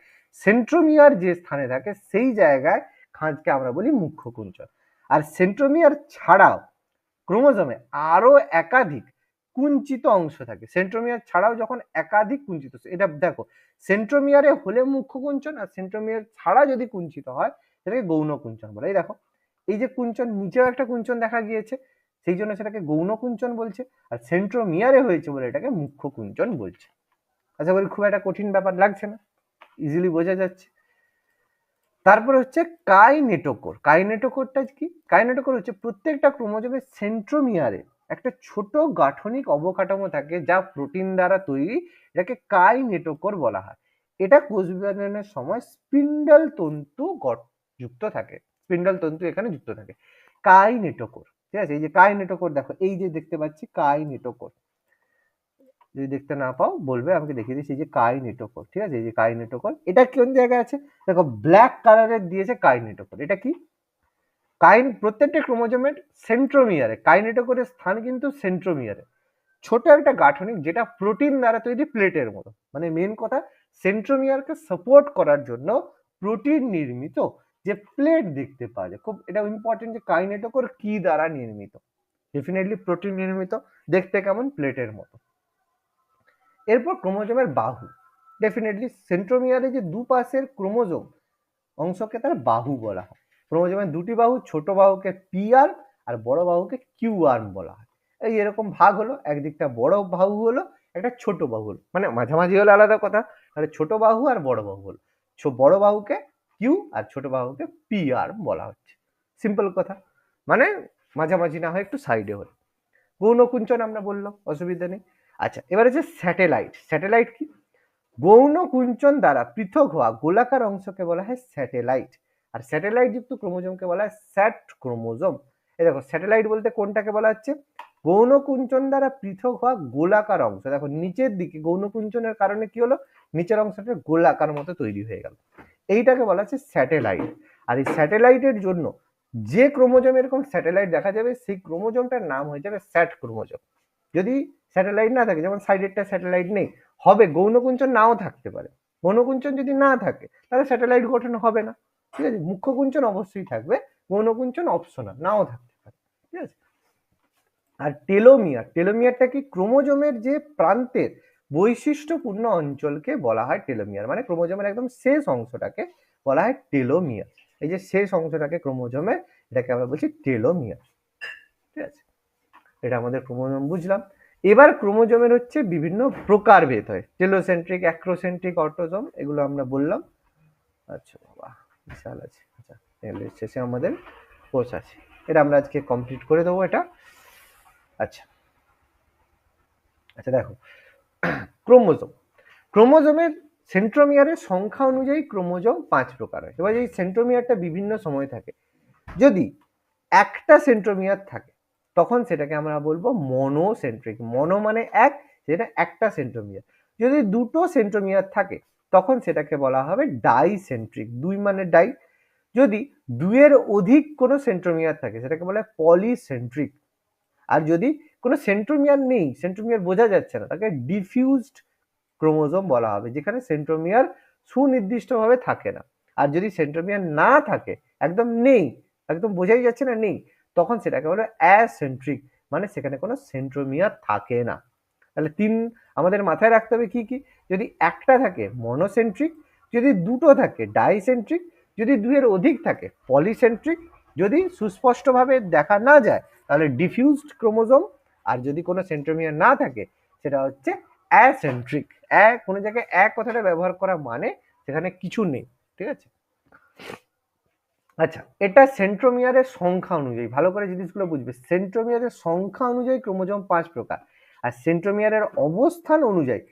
সেন্ট্রোমিয়ার যে স্থানে থাকে সেই জায়গায় খাঁজকে আমরা বলি মুখ্য কুঞ্চন। আর সেন্ট্রোমিয়ার ছাড়াও ক্রোমোজোমে আরো একাধিক কুঞ্চিত অংশ থাকে, সেন্ট্রোমিয়ার ছাড়াও যখন একাধিক কুঞ্চিত, এটা দেখো সেন্ট্রোমিয়ারে হলে মুখ্য কুঞ্চন, আর সেন্ট্রোমিয়ার ছাড়া যদি কুঞ্চিত হয় সেটাকে গৌণ কুঞ্চন বলে। এই দেখো এই যে কুঞ্চন, নিচেও একটা কুঞ্চন দেখা গিয়েছে, সেই জন্য সেটাকে গৌণ কুঞ্চন বলছে, আর সেন্ট্রোমিয়ারে হয়েছে বলে এটাকে মুখ্য কুঞ্চন বলছে। আশা করি খুব একটা কঠিন ব্যাপার লাগছে না, ইজিলি বোঝা যাচ্ছে। তারপর হচ্ছে কাইনেটোকোর। কাইনেটোকোরটা কি? কাইনেটোকোর হচ্ছে প্রত্যেকটা ক্রোমোজোমের সেন্ট্রোমিয়ারে একটা ছোট গাঠনিক অবকাঠামো থাকে যা প্রোটিন দ্বারা তৈরি, এটাকে কাইনেটোকোর বলা হয়। এটা কোষ বিভাজনের সময় স্পিন্ডল তন্তু যুক্ত থাকে, স্পিন্ডল তন্তু এখানে যুক্ত থাকে। কাইনেটোকোর, ঠিক আছে, এই যে কাইনেটোকোর দেখো, এই যে দেখতে পাচ্ছি কাইনেটোকোর, যদি দেখতে না পাও বলবে, আমাকে দেখিয়ে দিচ্ছি, এই যে কাইনেটোকোর, ঠিক আছে, এই যে কাইনেটোকোর, এটা কোন জায়গায় আছে দেখো, ব্ল্যাক কালারের দিয়েছে কাইনেটোকোর। এটা কি প্রত্যেকটা ক্রোমোজোমের সেন্ট্রোমিয়ারে কাইনেটোকোরের স্থান কিন্তু সেন্ট্রোমিয়ারে, ছোট একটা গাঠনিক যেটা প্রোটিন দ্বারা তৈরি প্লেটের মতো, মানে মেন কথা সেন্ট্রোমিয়ারকে সাপোর্ট করার জন্য প্রোটিন নির্মিত যে প্লেট দেখতে পাওয়া যায়। খুব এটা ইম্পর্টেন্ট যে কাইনেটোকোর কি দ্বারা নির্মিত, ডেফিনেটলি প্রোটিন নির্মিত, দেখতে কেমন, প্লেটের মতো। এরপর ক্রোমোজোমের বাহু, ডেফিনেটলি সেন্ট্রোমিয়ারে যে দুপাশের ক্রোমোজোম অংশকে তার বাহু বলা হয়। ক্রোমোজোমের দুটি বাহু, ছোট বাহুকে পি আর্ম আর বড় বাহুকে কিউ আর্ম বলা হয়। এই এরকম ভাগ হলো, একদিকটা বড় বাহু হলো, একটা ছোট বাহু হলো, মানে মাঝামাঝি হলো আলাদা কথা, তাহলে ছোট বাহু আর বড় বাহু হলো, বড় বাহুকে কিউ আর ছোট বাহুকে পি আর্ম বলা হচ্ছে। সিম্পল কথা, মানে মাঝামাঝি না হয় একটু সাইডে হলো। গৌণ কুঞ্চন আমরা বললাম, অসুবিধা নেই। আচ্ছা, এবার হচ্ছে স্যাটেলাইট। স্যাটেলাইট কি? গৌণ কুঞ্চন দ্বারা পৃথক হওয়া গোলাকার অংশকে বলা হয় স্যাটেলাইট, আর স্যাটেলাইট যুক্ত ক্রোমোজোমকে বলা হয় স্যাট ক্রোমোজোম। এই দেখো, স্যাটেলাইট বলতে কোনটাকে বলা হচ্ছে? গৌণ কুঞ্চন দ্বারা পৃথক হওয়া গোলাকার অংশ। দেখো নিচের দিকে গৌণ কুঞ্চনের কারণে কি হলো, নিচের অংশটা গোলাকার মতো তৈরি হয়ে গেল, এইটাকে বলা হচ্ছে স্যাটেলাইট। আর এই স্যাটেলাইটের জন্য যে ক্রোমোজোম এরকম স্যাটেলাইট দেখা যাবে, সেই ক্রোমোজোমটার নাম হয়ে যাবে স্যাট ক্রোমোজোম। যদি স্যাটেলাইট না থাকে, যেমন সাইডেরটা স্যাটেলাইট নেই, হবে গৌণকুঞ্চন নাও থাকতে পারে, গৌণকুঞ্চন যদি না থাকে তাহলে স্যাটেলাইট গঠন হবে না, ঠিক আছে। মুখ্য কুঞ্চন অবশ্যই থাকবে, গৌণকুঞ্চন অপশনাল, নাও থাকতে পারে, ঠিক আছে। আর টেলোমিয়ার, টেলোমিয়ারটা কি? ক্রোমোজোমের যে প্রান্তের বৈশিষ্ট্যপূর্ণ অঞ্চলকে বলা হয় টেলোমিয়ার, মানে ক্রোমোজোমের একদম শেষ অংশটাকে বলা হয় টেলোমিয়ার। এই যে শেষ অংশটাকে ক্রোমোজোমের, এটাকে আমরা বলছি টেলোমিয়ার, ঠিক আছে। এটা আমাদের ক্রোমোজোম বুঝলাম। এবার ক্রোমোজোমের হচ্ছে বিভিন্ন প্রকারভেদ হয়, টেলোসেন্ট্রিক, অ্যাক্রোসেন্ট্রিক, অটোজোম, এগুলো আমরা বললাম। আচ্ছা বাবা, বিশাল আছে। আচ্ছা, এর শেষে আমাদের কোর্স আছে, এটা আমরা আজকে কমপ্লিট করে দেবো এটা। আচ্ছা আচ্ছা, দেখো ক্রোমোজোম, ক্রোমোজোমের সেন্ট্রোমিয়ারের সংখ্যা অনুযায়ী ক্রোমোজোম 5 প্রকার হয়। এবার এই সেন্ট্রোমিয়ারটা বিভিন্ন সময় থাকে, যদি একটা সেন্ট্রোমিয়ার থাকে তখন সেটাকে আমরা বলবো মনোসেন্ট্রিক, মনো মানে এক, যেটা একটা সেন্ট্রোমিয়ার। যদি দুটো সেন্ট্রোমিয়ার থাকে তখন সেটাকে বলা হবে ডাইসেন্ট্রিক, দুই মানে ডাই। যদি দুইয়ের অধিক কোনো সেন্ট্রোমিয়ার থাকে সেটাকে বলা হয় পলিসেন্ট্রিক। আর যদি কোনো সেন্ট্রোমিয়ার নেই, সেন্ট্রোমিয়ার বোঝা যাচ্ছে না, তাকে ডিফিউজড ক্রোমোজোম বলা হবে, যেখানে সেন্ট্রোমিয়ার সুনির্দিষ্টভাবে থাকে না। আর যদি সেন্ট্রোমিয়ার না থাকে, একদম নেই, একদম বোঝাই যাচ্ছে না নেই, তখন সেটাকে বলে অ্যাসেন্ট্রিক, মানে সেখানে কোনো সেন্ট্রোমিয়ার থাকে না। তাহলে আমাদের মাথায় রাখতে হবে কি কি? যদি একটা থাকে মনোসেন্ট্রিক, যদি দুটো থাকে ডাইসেন্ট্রিক, যদি দুইয়ের অধিক থাকে পলিসেন্ট্রিক, যদি সুস্পষ্টভাবে দেখা না যায় তাহলে ডিফিউজড ক্রোমোজোম, আর যদি কোনো সেন্ট্রোমিয়ার না থাকে সেটা হচ্ছে অ্যাসেন্ট্রিক। কোনো জায়গায় এক কথাটা ব্যবহার করা মানে সেখানে কিছু নেই, ঠিক আছে। আচ্ছা, এটা সেন্ট্রোমিয়ারের সংখ্যা অনুযায়ী, ভালো করে জিনিসগুলো বুঝবে, সেন্ট্রোমিয়ারের সংখ্যা অনুযায়ী ক্রোমোজোম 5 প্রকার, আর সেন্ট্রোমিয়ারের অবস্থান অনুযায়ী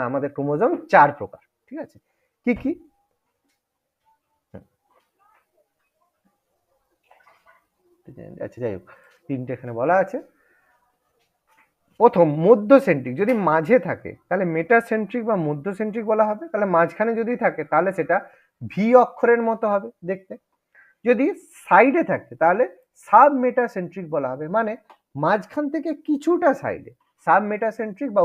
আমাদের ক্রোমোজোম 4 প্রকার, ঠিক আছে। কি কি? আচ্ছা, যাই হোক, তিনটে এখানে বলা আছে। প্রথম মধ্যসেন্ট্রিক, যদি মাঝে থাকে তাহলে মেটাসেন্ট্রিক বা মধ্যসেন্ট্রিক বলা হবে, তাহলে মাঝখানে যদি থাকে তাহলে সেটা ভি অক্ষরের মতো হবে দেখতে। যদি সাইডে থাকে তাহলে সাব মেটাসেন্ট্রিক বলা হবে, মানে মাঝখান থেকে কিছুটা সাইডে সাব মেটাসেন্ট্রিক বা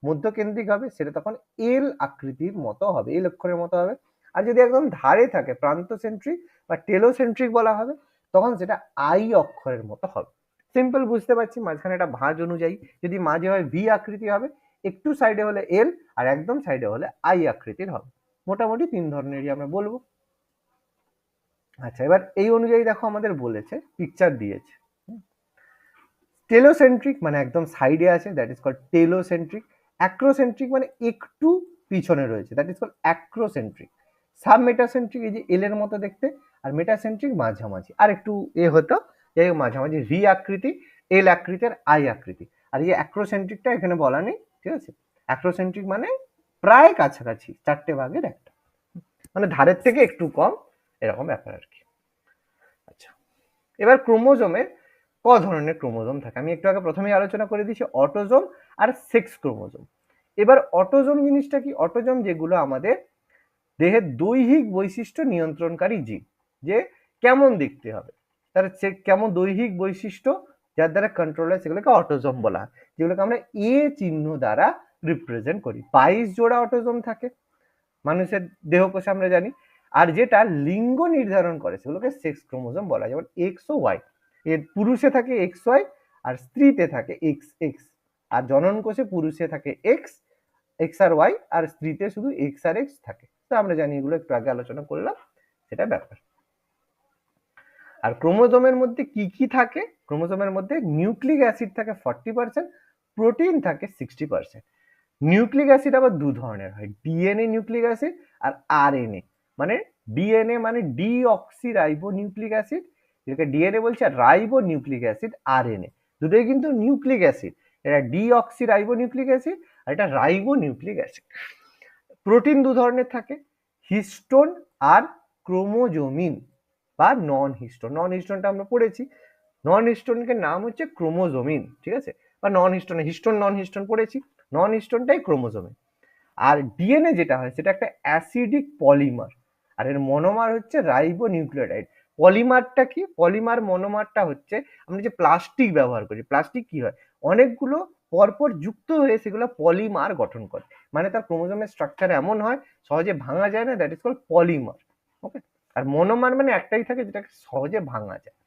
মধ্যকেন্দ্রিক হবে, সেটা তখন এল আকৃতির মতো হবে, এল অক্ষরের মতো হবে। আর যদি একদম ধারে থাকে প্রান্তসেন্ট্রিক বা টেলোসেন্ট্রিক বলা হবে, তখন সেটা আই অক্ষরের মতো হবে। সিম্পল বুঝতে পারছি, মাঝখানে একটা ভাঁজ অনুযায়ী, যদি মাঝে হয় ভি আকৃতি হবে, একটু সাইডে হলে এল, আর একদম সাইডে হলে আই আকৃতির হবে। মোটামুটি 3 ধরনেরই আমরা বলবো। আচ্ছা, এবার এই অনুযায়ী দেখো আমাদের বলেছে, পিকচার দিয়েছে, টেলোসেন্ট্রিক মানে একদম সাইডে আছে, that is called telocentric. Acrocentric মানে একটু পিছনে রয়েছে, that is called acrocentric. Submetacentric এই যে এল এর মতো দেখতে, আর মেটাসেন্ট্রিক মাঝামাঝি, আর একটু হতো, যাই হোক মাঝামাঝি, ভি আকৃতি, এল আকৃতির, আই আকৃতি। আর এই অ্যাক্রোসেন্ট্রিকটা এখানে বলা নেই, ঠিক আছে। অ্যাক্রোসেন্ট্রিক মানে প্রায় কাছাকাছি 4টে ভাগের একটা, মানে ধারের থেকে একটু কম, এরকম ব্যাপার আর কি। আচ্ছা, এবার ক্রোমোজোমের ক ধরনের ক্রোমোজোম থাকে আমি একটু আগে প্রথমেই আলোচনা করে দিয়েছি, অটোজোম আর সেক্স ক্রোমোজোম। এবার অটোজোম জিনিসটা কি? অটোজোম যেগুলো আমাদের দেহের দৈহিক বৈশিষ্ট্য নিয়ন্ত্রণকারী জীব, যে কেমন দেখতে হবে, তার সে কেমন দৈহিক বৈশিষ্ট্য যার দ্বারা কন্ট্রোল হয়, সেগুলোকে অটোজোম বলা হয়, যেগুলোকে আমরা এ চিহ্ন দ্বারা রিপ্রেজেন্ট করি। 22 জোড়া অটোজোম থাকে মানুষের দেহকোষে আমরা জানি, আর যেটা লিঙ্গ নির্ধারণ করে সেগুলোকে সেক্স ক্রোমোজোম বলা হয়, যেমন এক্স ও ওয়াই। এর পুরুষে থাকে এক্স ওয়াই আর স্ত্রীতে থাকে এক্স এক্স, আর জনন কোষে পুরুষে থাকে এক্স এক্স আর ওয়াই, আর স্ত্রীতে শুধু এক্স আর এক্স থাকে। তো আমরা জানি, এগুলো একটু আগে আলোচনা করলাম, সেটা ব্যাপার। আর ক্রোমোজোমের মধ্যে কি কি থাকে? ক্রোমোজোমের মধ্যে নিউক্লিক অ্যাসিড থাকে 40%, প্রোটিন থাকে 60%। নিউক্লিক অ্যাসিড আবার দু ধরনের হয়, ডিএনএ নিউক্লিক অ্যাসিড আর আরএনএ। মানে ডিএনএ মানে ডিঅক্সি রাইবো নিউক্লিক অ্যাসিড, যেটাকে ডিএনএ বলছে, আর রাইবো নিউক্লিক অ্যাসিড আরএনএ, দুটোই কিন্তু নিউক্লিক অ্যাসিড। এটা ডিঅক্সি রাইবো নিউক্লিক অ্যাসিড আর এটা রাইবো নিউক্লিক অ্যাসিড। প্রোটিন দু ধরনের থাকে, হিস্টোন আর ক্রোমোজোমিন বা নন হিস্টোন। নন হিস্টোনটা আমরা পড়েছি, নন হিস্টোনকে নাম হচ্ছে ক্রোমোজোমিন, ঠিক আছে, বা নন হিস্টোন, হিস্টোন নন হিস্টোন পড়েছি, নন হিস্টোনটাই ক্রোমোজোমিন। আর ডিএনএ যেটা হয় সেটা একটা অ্যাসিডিক পলিমার, আর এর মনোমার হচ্ছে রাইবো নিউক্লিওটাইড। পলিমারটা কি? পলিমার মনোমারটা হচ্ছে আমরা যে প্লাস্টিক ব্যবহার করি, প্লাস্টিক কি হয়, অনেকগুলো পরপর যুক্ত হয়ে সেগুলো পলিমার গঠন করে, মানে তার ক্রোমোজোমের স্ট্রাকচার এমন হয় সহজে ভাঙা যায় না, that is called polymer. Okay, আর মনোমার মানে একটাই থাকে যেটাকে সহজে ভাঙা যায়।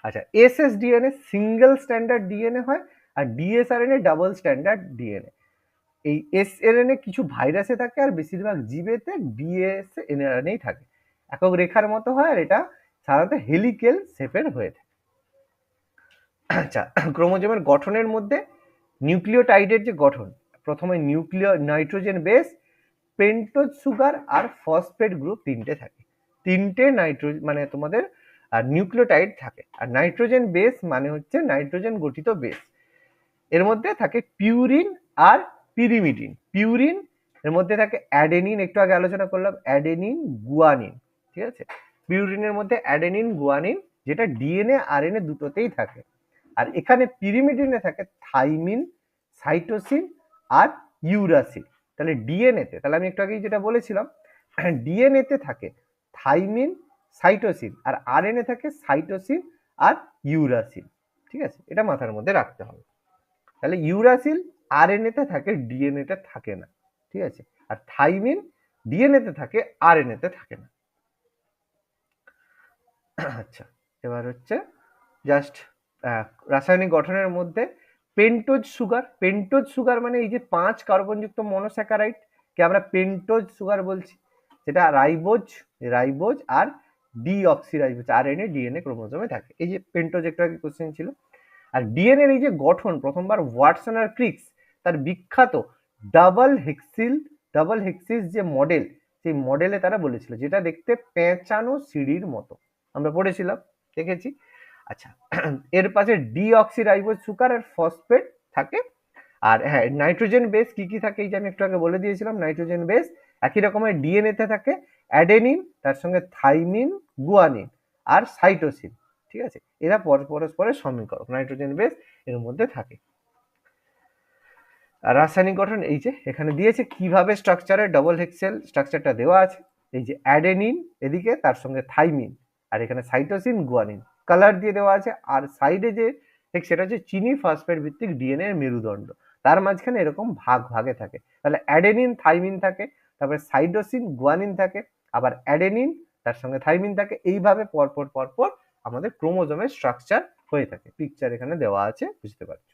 আচ্ছা, এসএসডিএনএ সিঙ্গেল স্ট্যান্ডার্ড ডিএনএ হয়, আর ডিএসআরএনএ ডাবল স্ট্যান্ডার্ড ডিএনএ। এই এসএনএ কিছু ভাইরাসে থাকে, আর বেশিরভাগ জীবেতে ডিএসএনএ থাকে, একক রেখার মতো হয়, আর এটা সাধারণত হেলিকেল শেপের হয়ে থাকে। আচ্ছা, ক্রোমোজোমের গঠনের মধ্যে নিউক্লিওটাইডের যে গঠন, প্রথমে নাইট্রোজেন বেস, পেন্টোজ সুগার আর ফসফেট গ্রুপ তিনটে থাকে। তিনটে মানে তোমাদের নিউক্লিওটাইড থাকে, আর নাইট্রোজেন বেস মানে হচ্ছে নাইট্রোজেন গঠিত বেস। এর মধ্যে থাকে পিউরিন আর পিরিমিডিন। পিউরিন এর মধ্যে থাকে অ্যাডেনিন, একটু আগে আলোচনা করলাম, অ্যাডেনিন গুয়ানিন, ঠিক আছে। পিউরিনের মধ্যে অ্যাডেনিন গুয়ানিন, যেটা ডিএনএ আরএনএ দুটোতেই থাকে। আর এখানে পিরিমিডিনে থাকে থাইমিন, সাইটোসিন আর ইউরাসিল। তাহলে ডিএনএতে, তাহলে আমি একটু আগেই যেটা বলেছিলাম, ডিএনএতে থাকে থাইমিন, সাইটোসিন, আর আরএনএ থাকে সাইটোসিন আর ইউরাসিল, ঠিক আছে, এটা মাথার মধ্যে রাখতে হবে। তাহলে ইউরাসিল আরএনএতে থাকে, ডিএনএতে থাকে না, ঠিক আছে, আর থাইমিন ডিএনএতে থাকে, আরএনএতে থাকে না। আচ্ছা, এবার হচ্ছে জাস্ট রাসায়নিক গঠনের মধ্যে পেন্টোজ সুগার। পেন্টোজ সুগার মানে এই যে 5 কার্বনযুক্ত মনোস্যাকারাইড কে আমরা পেন্টোজ সুগার বলছি, সেটা রাইবোজ আর ডিঅক্সিরাইবোজ আরএনএ ডিএনএ ক্রোমোজোমে থাকে। এই যে পেন্টোজ, একটা কোশ্চেন ছিল। আর ডিএনএর এই যে গঠন, প্রথমবার ওয়াটসন আর ক্রিক্স তার বিখ্যাত ডাবল হেক্সিস যে মডেল, সেই মডেলে তারা বলেছিল, যেটা দেখতে পেঁচানো সিঁড়ির মতো, আমরা পড়েছিলাম, দেখেছি। আচ্ছা, এর পাশে ডিঅক্সিরাইবোজ সুগার আর ফসফেট থাকে। আর হ্যাঁ, নাইট্রোজেন বেস কি কি থাকে, এই যে আমি একটু আগে বলে দিয়েছিলাম, নাইট্রোজেন বেস একই রকমের ডিএনএতে থাকে, অ্যাডেনিন, তার সঙ্গে থাইমিন, গুয়ানিন আর সাইটোসিন, ঠিক আছে, এরা পরস্পরের সমীকরক, নাইট্রোজেন বেস এর মধ্যে থাকে। আর রাসায়নিক গঠন এই যে এখানে দিয়েছে, কিভাবে স্ট্রাকচারে ডবল হেক্সেল স্ট্রাকচারটা দেওয়া আছে, এই যে অ্যাডেনিন এদিকে, তার সঙ্গে থাইমিন, আর এখানে সাইটোসিন, গুয়ানিন, কালার দিয়ে দেওয়া আছে। আর সাইডে যে সেটা হচ্ছে চিনি ফসফেট ভিত্তিক ডিএনএ এর মেরুদণ্ড, তার মাঝখানে এরকম ভাগে থাকে। তাহলে অ্যাডেনিন থাইমিন থাকে, তারপরে সাইটোসিন গুয়ানিন থাকে, আবার অ্যাডেনিন তার সঙ্গে থাইমিন থাকে, এইভাবে পরপর আমাদের ক্রোমোজোমের স্ট্রাকচার হয়ে থাকে। পিকচার এখানে দেওয়া আছে, বুঝতে পারছো।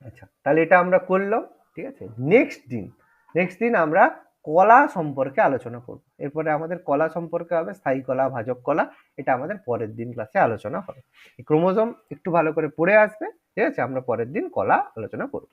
আচ্ছা, তাহলে এটা আমরা করলাম, ঠিক আছে। নেক্সট দিন আমরা কলা সম্পর্কে আলোচনা করব। এরপরে আমাদের কলা সম্পর্কে হবে স্থায়ী কলা, ভাজক কলা, এটা আমাদের পরের দিন ক্লাসে আলোচনা হবে। ক্রোমোজোম একটু ভালো করে পড়ে আসবে, ঠিক আছে, আমরা পরের দিন কলা আলোচনা করব।